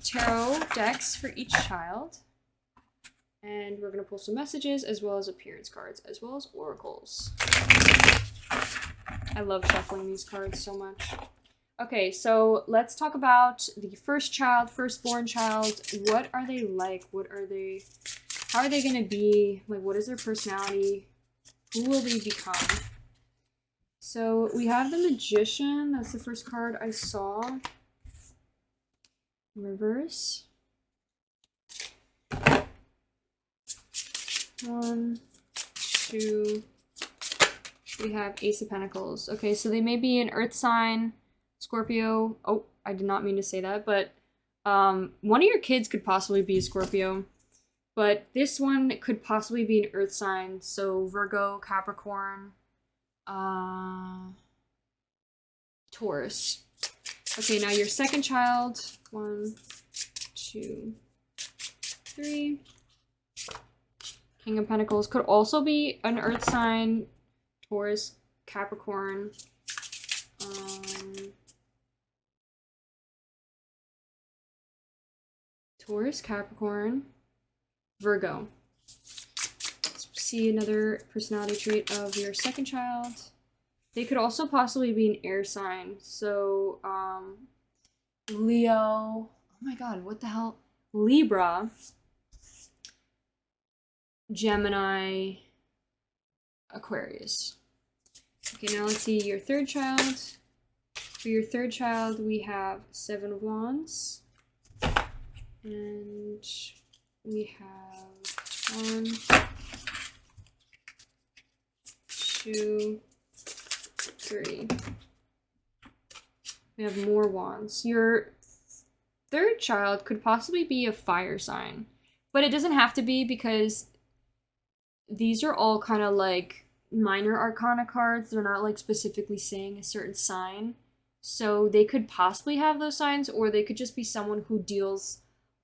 tarot decks for each child. And we're going to pull some messages as well as appearance cards, as well as oracles. I love shuffling these cards so much. Okay, so let's talk about the firstborn child. What are they like? How are they going to be? Like, what is their personality? Who will they become? So we have the Magician. That's the first card I saw. Reverse. 1, 2. We have Ace of Pentacles. Okay, so they may be an earth sign, Scorpio. Oh, I did not mean to say that, but one of your kids could possibly be a Scorpio. But this one could possibly be an earth sign, so Virgo, Capricorn, Taurus. Okay, now your second child. 1, 2, 3. King of Pentacles could also be an earth sign, Taurus, Capricorn. Taurus, Capricorn, Virgo. Let's see another personality trait of your second child. They could also possibly be an air sign. So, Leo. Oh my god, what the hell? Libra, Gemini, Aquarius. Okay, now let's see your third child. For your third child, we have 7 of Wands. And we have 1, 2, 3. We have more wands. Your third child could possibly be a fire sign, but it doesn't have to be, because these are all kind of like minor arcana cards. They're not like specifically saying a certain sign. So they could possibly have those signs, or they could just be someone who deals,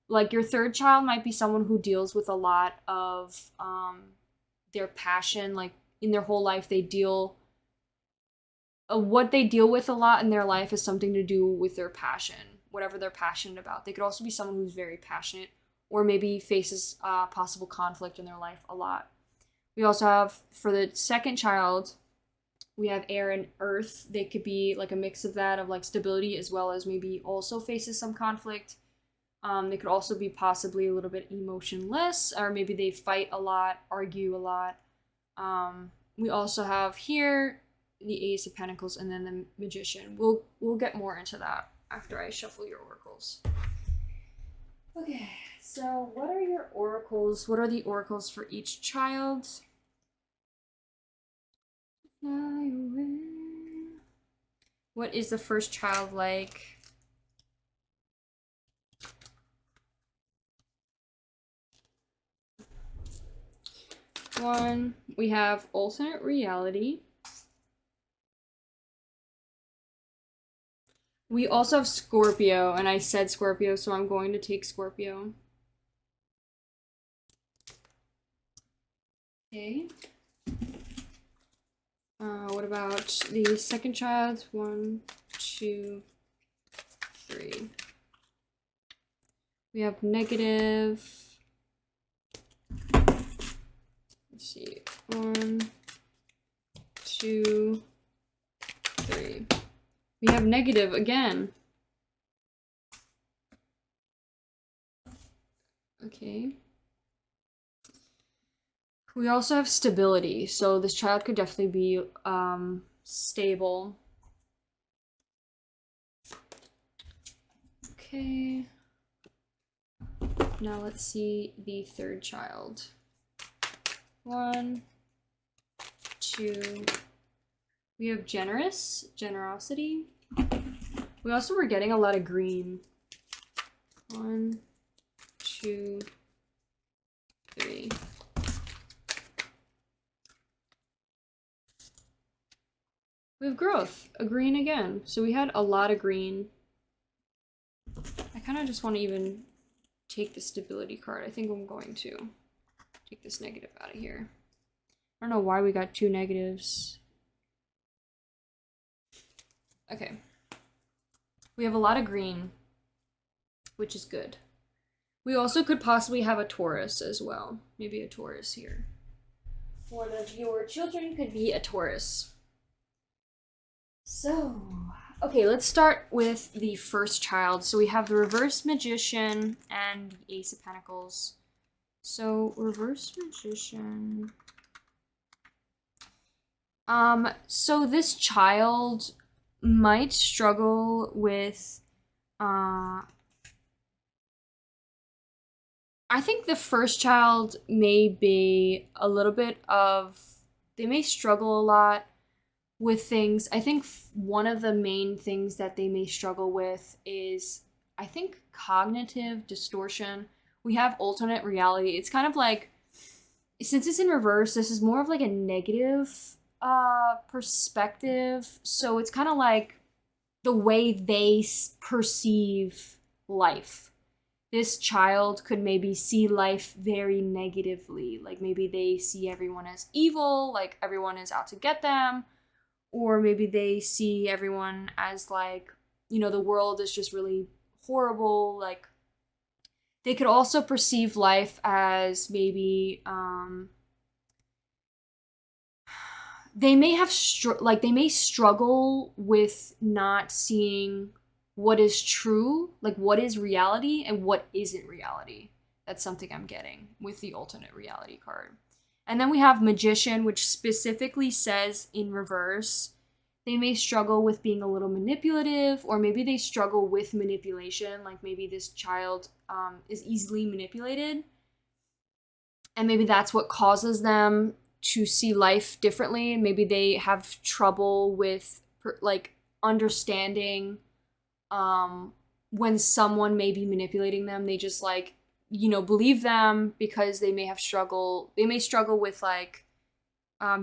like your third child might be someone who deals with a lot of their passion. Like in their whole life, they deal, what they deal with a lot in their life is something to do with their passion, whatever they're passionate about. They could also be someone who's very passionate, or maybe faces possible conflict in their life a lot. We also have, for the second child, we have air and earth. They could be like a mix of that, of like stability, as well as maybe also faces some conflict. They could also be possibly a little bit emotionless, or maybe they fight a lot, argue a lot. We also have here the Ace of Pentacles and then the Magician. We'll get more into that after I shuffle your oracles. Okay, so what are your oracles? What are the oracles for each child? Fly away. What is the first child like? One, we have alternate reality. We also have Scorpio, and I said Scorpio, so I'm going to take Scorpio. Okay. What about the second child? 1, 2, 3. We have negative. Let's see. 1, 2, 3. We have negative again. Okay. We also have stability, so this child could definitely be stable. Okay. Now let's see the third child. 1, 2. We have generosity. We also were getting a lot of green. 1, 2, 3. We have growth, a green again. So we had a lot of green. I kind of just want to even take the stability card. I think I'm going to take this negative out of here. I don't know why we got 2 negatives. Okay. We have a lot of green, which is good. We also could possibly have a Taurus as well. Maybe a Taurus here. One of your children could be a Taurus. So, okay, let's start with the first child. So we have the reverse magician and the Ace of Pentacles. So, reverse magician. So this child might struggle with, I think the first child may be a little bit of, they may struggle a lot with things. I think one of the main things that they may struggle with is, I think, cognitive distortion. We have alternate reality. It's kind of like, since it's in reverse, this is more of like a negative perspective. So it's kind of like the way they perceive life. This child could maybe see life very negatively. Like maybe they see everyone as evil, like everyone is out to get them. Or maybe they see everyone as like, you know, the world is just really horrible. Like they could also perceive life as maybe, they may have they may struggle with not seeing what is true, like what is reality and what isn't reality. That's something I'm getting with the alternate reality card. And then we have magician, which specifically says in reverse, they may struggle with being a little manipulative, or maybe they struggle with manipulation. Like maybe this child is easily manipulated. And maybe that's what causes them to see life differently. Maybe they have trouble with like understanding when someone may be manipulating them. They just like, you know, believe them because they may struggle with like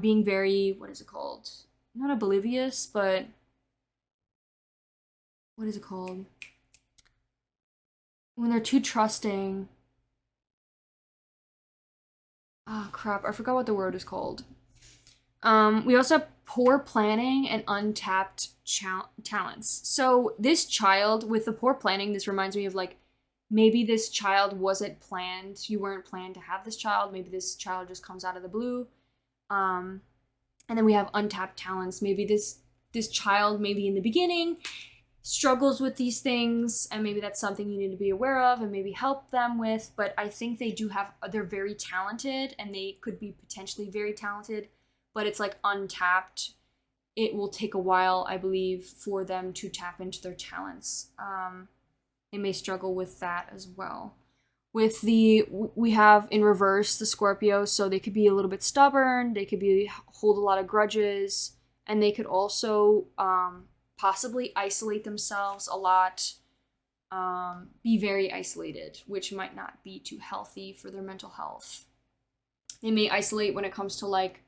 being very, what is it called? Not oblivious, but what is it called? When they're too trusting. Oh crap, I forgot what the word is called. We also have poor planning and untapped talents. So this child with the poor planning, this reminds me of like, maybe this child wasn't planned. You weren't planned to have this child. Maybe this child just comes out of the blue. And then we have untapped talents. Maybe this child, maybe in the beginning, struggles with these things, and maybe that's something you need to be aware of and maybe help them with. But I think they're very talented, and they could be potentially very talented, but it's like untapped. It will take a while, I believe, for them to tap into their talents. They may struggle with that as well. We have in reverse the Scorpio, so they could be a little bit stubborn, they could hold a lot of grudges, and they could also possibly isolate themselves a lot, be very isolated, which might not be too healthy for their mental health. They may isolate when it comes to like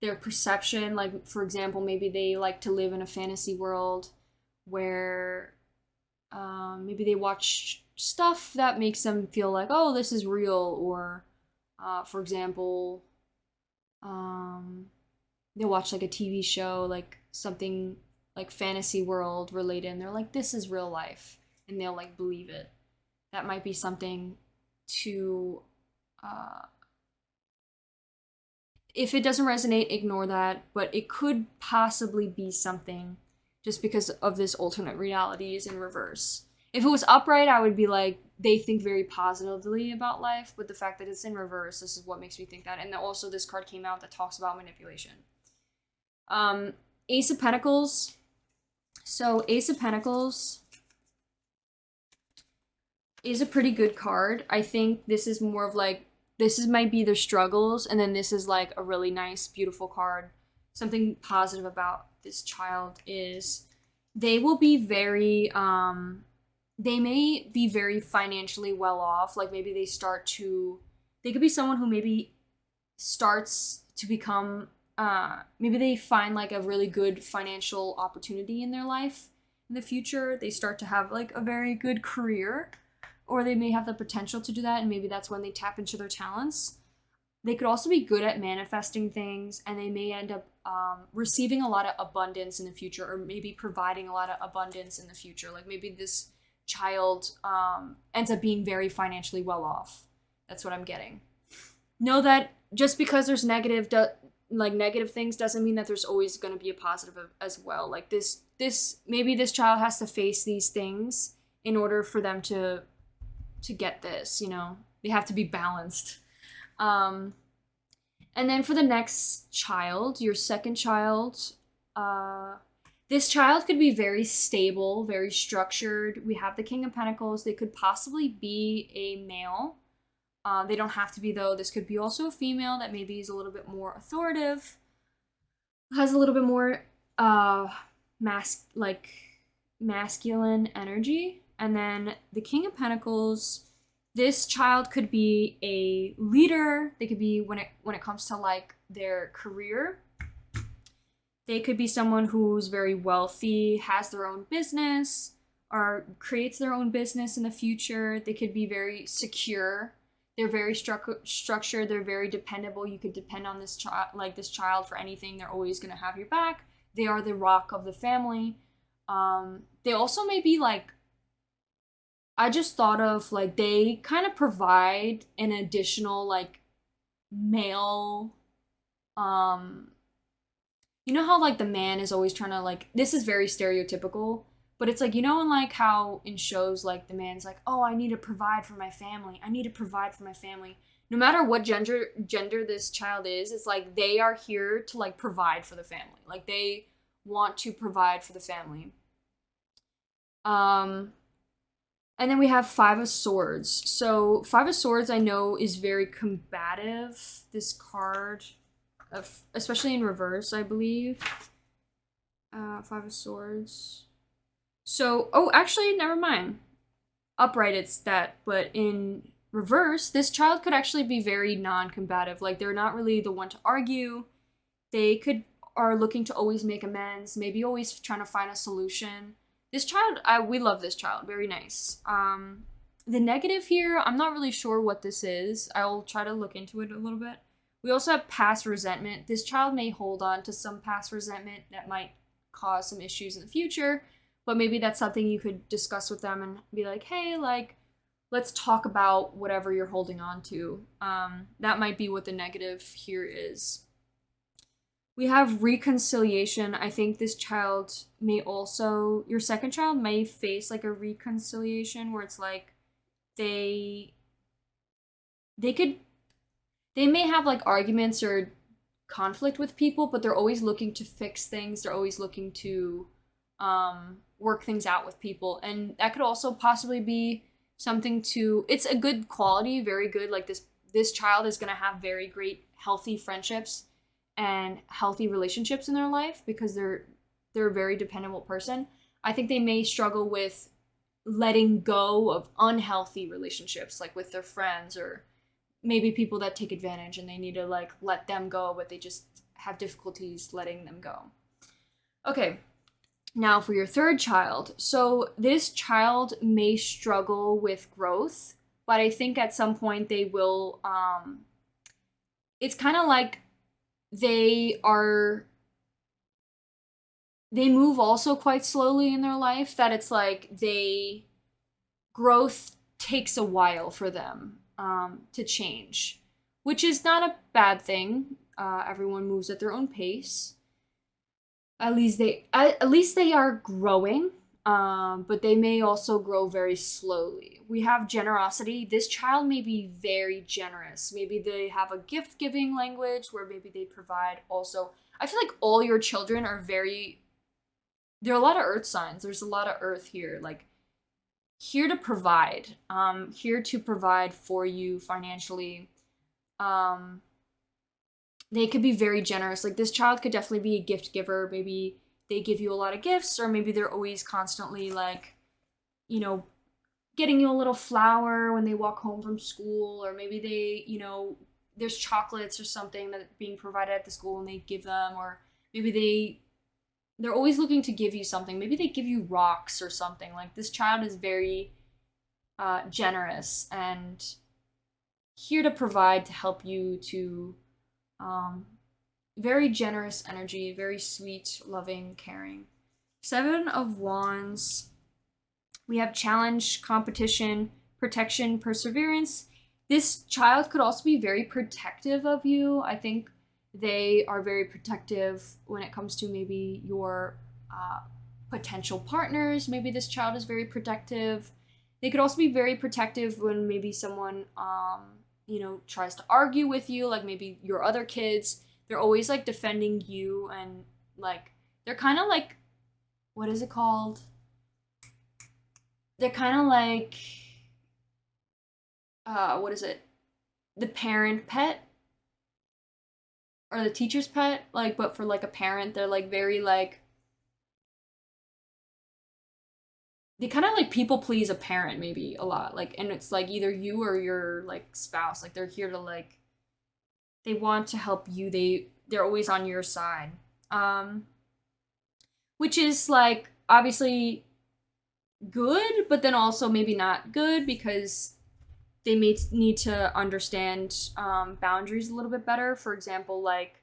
their perception, like for example, maybe they like to live in a fantasy world where maybe they watch stuff that makes them feel like, oh, this is real, or for example, they watch like a TV show, like something like fantasy world related, and they're like, this is real life, and they'll like believe it. That might be something to if it doesn't resonate, ignore that, but it could possibly be something just because of this alternate reality is in reverse. If it was upright, I would be like, they think very positively about life, but the fact that it's in reverse, this is what makes me think that. And also, this card came out that talks about manipulation. Ace of Pentacles. So, Ace of Pentacles is a pretty good card. I think this is more of like, might be their struggles, and then this is like a really nice, beautiful card. Something positive about this child is they will be very, they may be very financially well off. Like maybe they could be someone who maybe starts to become, maybe they find like a really good financial opportunity in their life in the future. They start to have like a very good career, or they may have the potential to do that, and maybe that's when they tap into their talents. They could also be good at manifesting things, and they may end up receiving a lot of abundance in the future, or maybe providing a lot of abundance in the future. Like maybe this child ends up being very financially well off. That's what I'm getting. Know that just because there's negative things doesn't mean that there's always going to be a positive as well. Like this maybe this child has to face these things in order for them to get this, you know. They have to be balanced. And then for the next child, your second child, this child could be very stable, very structured. We have the King of Pentacles. They could possibly be a male. They don't have to be, though. This could be also a female that maybe is a little bit more authoritative, has a little bit more masculine energy. And then the King of Pentacles, this child could be a leader. They could be, when it comes to like their career, they could be someone who's very wealthy, has their own business, or creates their own business in the future. They could be very secure. They're very structured. They're very dependable. You could depend on this child for anything. They're always going to have your back. They are the rock of the family. They also may be like, I just thought of like, they kind of provide an additional like male, you know how like the man is always trying to like, this is very stereotypical, but it's like, you know, in like how in shows like the man's like, oh, I need to provide for my family. I need to provide for my family. No matter what gender this child is, it's like they are here to like provide for the family. Like they want to provide for the family. And then we have Five of Swords. So Five of Swords, I know, is very combative. This card, especially in reverse, I believe. Five of Swords. So, oh, actually, never mind. Upright, it's that, but in reverse, this child could actually be very non-combative. Like they're not really the one to argue. They are looking to always make amends. Maybe always trying to find a solution. This child, we love this child. Very nice. The negative here, I'm not really sure what this is. I'll try to look into it a little bit. We also have past resentment. This child may hold on to some past resentment that might cause some issues in the future, but maybe that's something you could discuss with them and be like, hey, like, let's talk about whatever you're holding on to. That might be what the negative here is. We have reconciliation. I think this child may also, your second child may face like a reconciliation where it's like they may have like arguments or conflict with people, but they're always looking to fix things. They're always looking to work things out with people. And that could also possibly be something it's a good quality, very good. Like this child is going to have very great, healthy friendships and healthy relationships in their life because they're a very dependable person. I think they may struggle with letting go of unhealthy relationships, like with their friends or maybe people that take advantage, and they need to like let them go, but they just have difficulties letting them go. Okay, now for your third child. So this child may struggle with growth, but I think at some point they will, it's kind of like they are they move also quite slowly in their life, that it's like growth takes a while for them to change, which is not a bad thing. Everyone moves at their own pace. At least they are growing, but they may also grow very slowly. We have generosity. This child may be very generous. Maybe they have a gift giving language where maybe they provide also. I feel like all your children are very. There are a lot of earth signs. There's a lot of earth here. Like, here to provide, here to provide for you financially. Um, they could be very generous. Like, this child could definitely be a gift giver. Maybe they give you a lot of gifts, or maybe they're always constantly like, you know, getting you a little flower when they walk home from school, or maybe they, there's chocolates or something that being provided at the school and they give them, or maybe they're always looking to give you something. Maybe they give you rocks or something. Like, this child is very generous and here to provide, to help you, to very generous energy, very sweet, loving, caring. 7 of Wands. We have challenge, competition, protection, perseverance. This child could also be very protective of you. I think they are very protective when it comes to maybe your potential partners. Maybe this child is very protective. They could also be very protective when maybe someone, tries to argue with you, like maybe your other kids. They're always like defending you, and like they're kind of like, what is it called? They're kind of like, what is it? The parent pet or the teacher's pet, like, but for like a parent, they're like very like, they kind of like people please a parent maybe a lot, like, and it's like either you or your like spouse, like they're here to like, they want to help you, they're always on your side, which is like obviously good, but then also maybe not good, because they may need to understand boundaries a little bit better. For example, like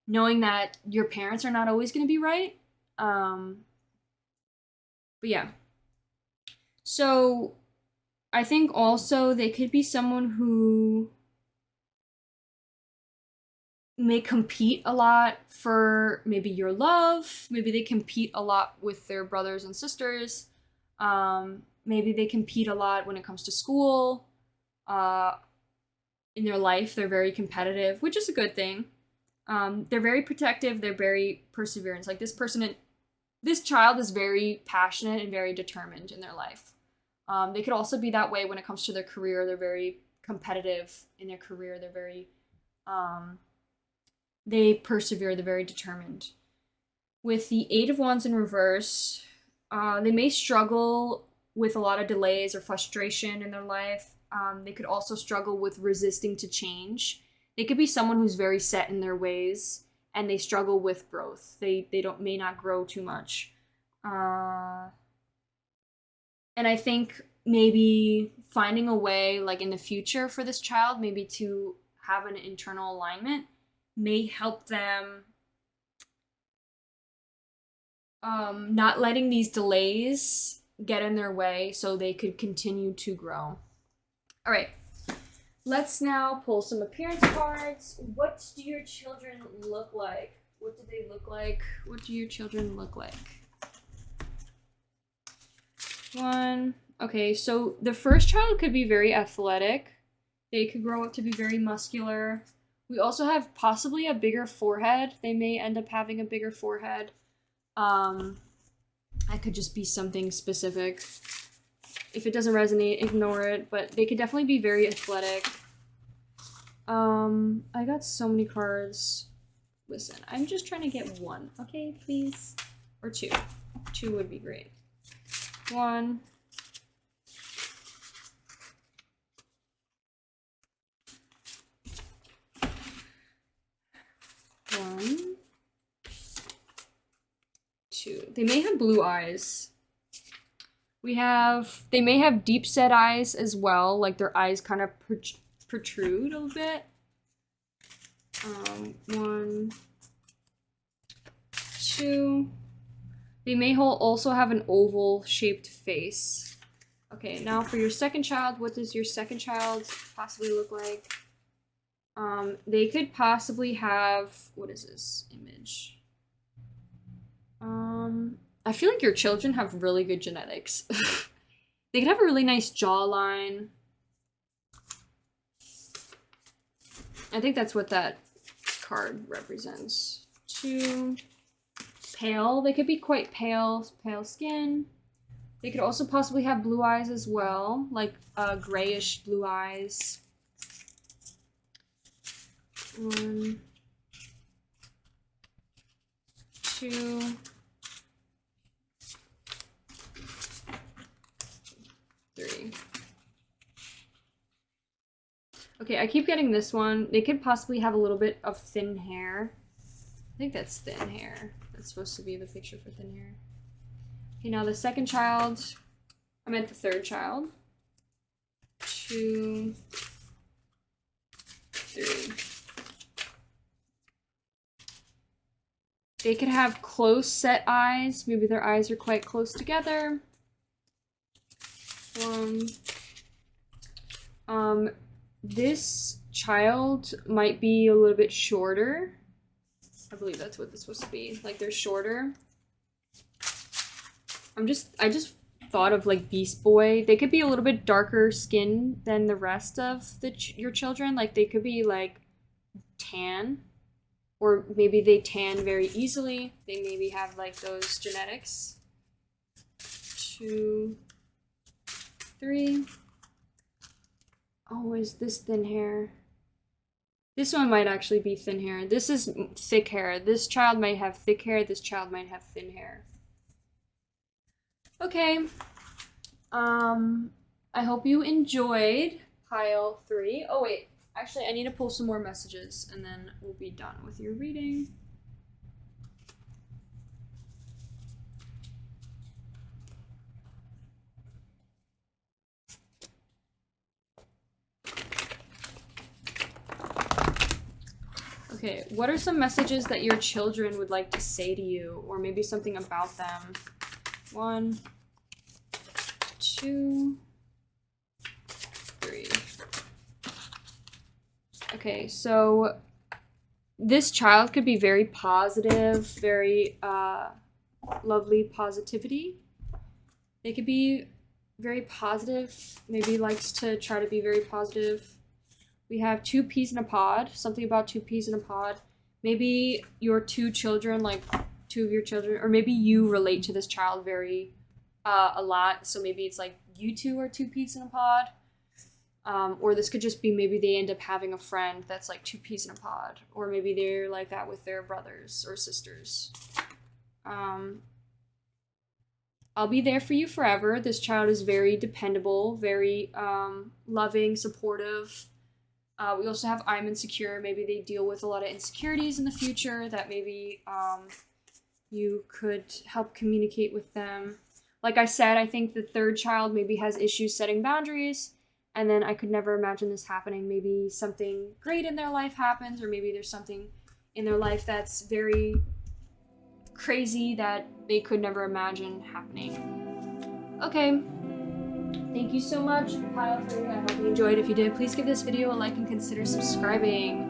knowing that your parents are not always going to be right. But yeah. So I think also they could be someone who may compete a lot for maybe your love. Maybe they compete a lot with their brothers and sisters. Maybe they compete a lot when it comes to school. In their life, they're very competitive, which is a good thing. They're very protective. They're very perseverant. Like this child is very passionate and very determined in their life. They could also be that way when it comes to their career. They're very competitive in their career. They're very, they persevere. They're very determined. With the 8 of Wands in reverse, they may struggle with a lot of delays or frustration in their life. They could also struggle with resisting to change. They could be someone who's very set in their ways and they struggle with growth. They may not grow too much. And I think maybe finding a way, like in the future for this child, maybe to have an internal alignment may help them not letting these delays get in their way so they could continue to grow. All right, let's now pull some appearance cards. What do your children look like? What do they look like? What do your children look like? 1. Okay, so the first child could be very athletic. They could grow up to be very muscular. We also have possibly a bigger forehead. They may end up having a bigger forehead. That could just be something specific. If it doesn't resonate, ignore it, but they could definitely be very athletic. I got so many cards. Listen, I'm just trying to get 1, okay, please? Or 2. 2 would be great. 1. 1. 2. They may have blue eyes. They may have deep set eyes as well, like their eyes kind of protrude a little bit. 1, 2. They may also have an oval-shaped face. Okay, now for your second child, what does your second child possibly look like? They could possibly have, what is this image? I feel like your children have really good genetics. They could have a really nice jawline. I think that's what that card represents. Too pale. They could be quite pale skin. They could also possibly have blue eyes as well, like grayish blue eyes. 1, 2, 3. Okay, I keep getting this one. They could possibly have a little bit of thin hair. I think that's thin hair. That's supposed to be the picture for thin hair. Okay, now the second child. I meant the third child. 2, 3. They could have close set eyes. Maybe their eyes are quite close together. 1. This child might be a little bit shorter. I believe that's what it's supposed to be. Like they're shorter. I just thought of like Beast Boy. They could be a little bit darker skin than the rest of your children. Like they could be like tan, or maybe they tan very easily. They maybe have like those genetics. 2, 3. Oh, is this thin hair? This one might actually be thin hair. This is thick hair. This child might have thick hair. This child might have thin hair. Okay. I hope you enjoyed pile 3. Oh wait, actually I need to pull some more messages and then we'll be done with your reading. Okay, what are some messages that your children would like to say to you, or maybe something about them? 1, 2, 3. Okay, so this child could be very positive, very lovely positivity. They could be very positive, maybe likes to try to be very positive. We have 2 peas in a pod, something about 2 peas in a pod. Maybe your 2 children, like 2 of your children, or maybe you relate to this child very a lot. So maybe it's like you 2 are 2 peas in a pod. Or this could just be maybe they end up having a friend that's like 2 peas in a pod. Or maybe they're like that with their brothers or sisters. I'll be there for you forever. This child is very dependable, very loving, supportive. We also have I'm insecure. Maybe they deal with a lot of insecurities in the future that maybe you could help communicate with them. Like I said, I think the third child maybe has issues setting boundaries, and then I could never imagine this happening. Maybe something great in their life happens, or maybe there's something in their life that's very crazy that they could never imagine happening. Okay. Thank you so much, Pile 3. I hope you enjoyed. If you did, please give this video a like and consider subscribing.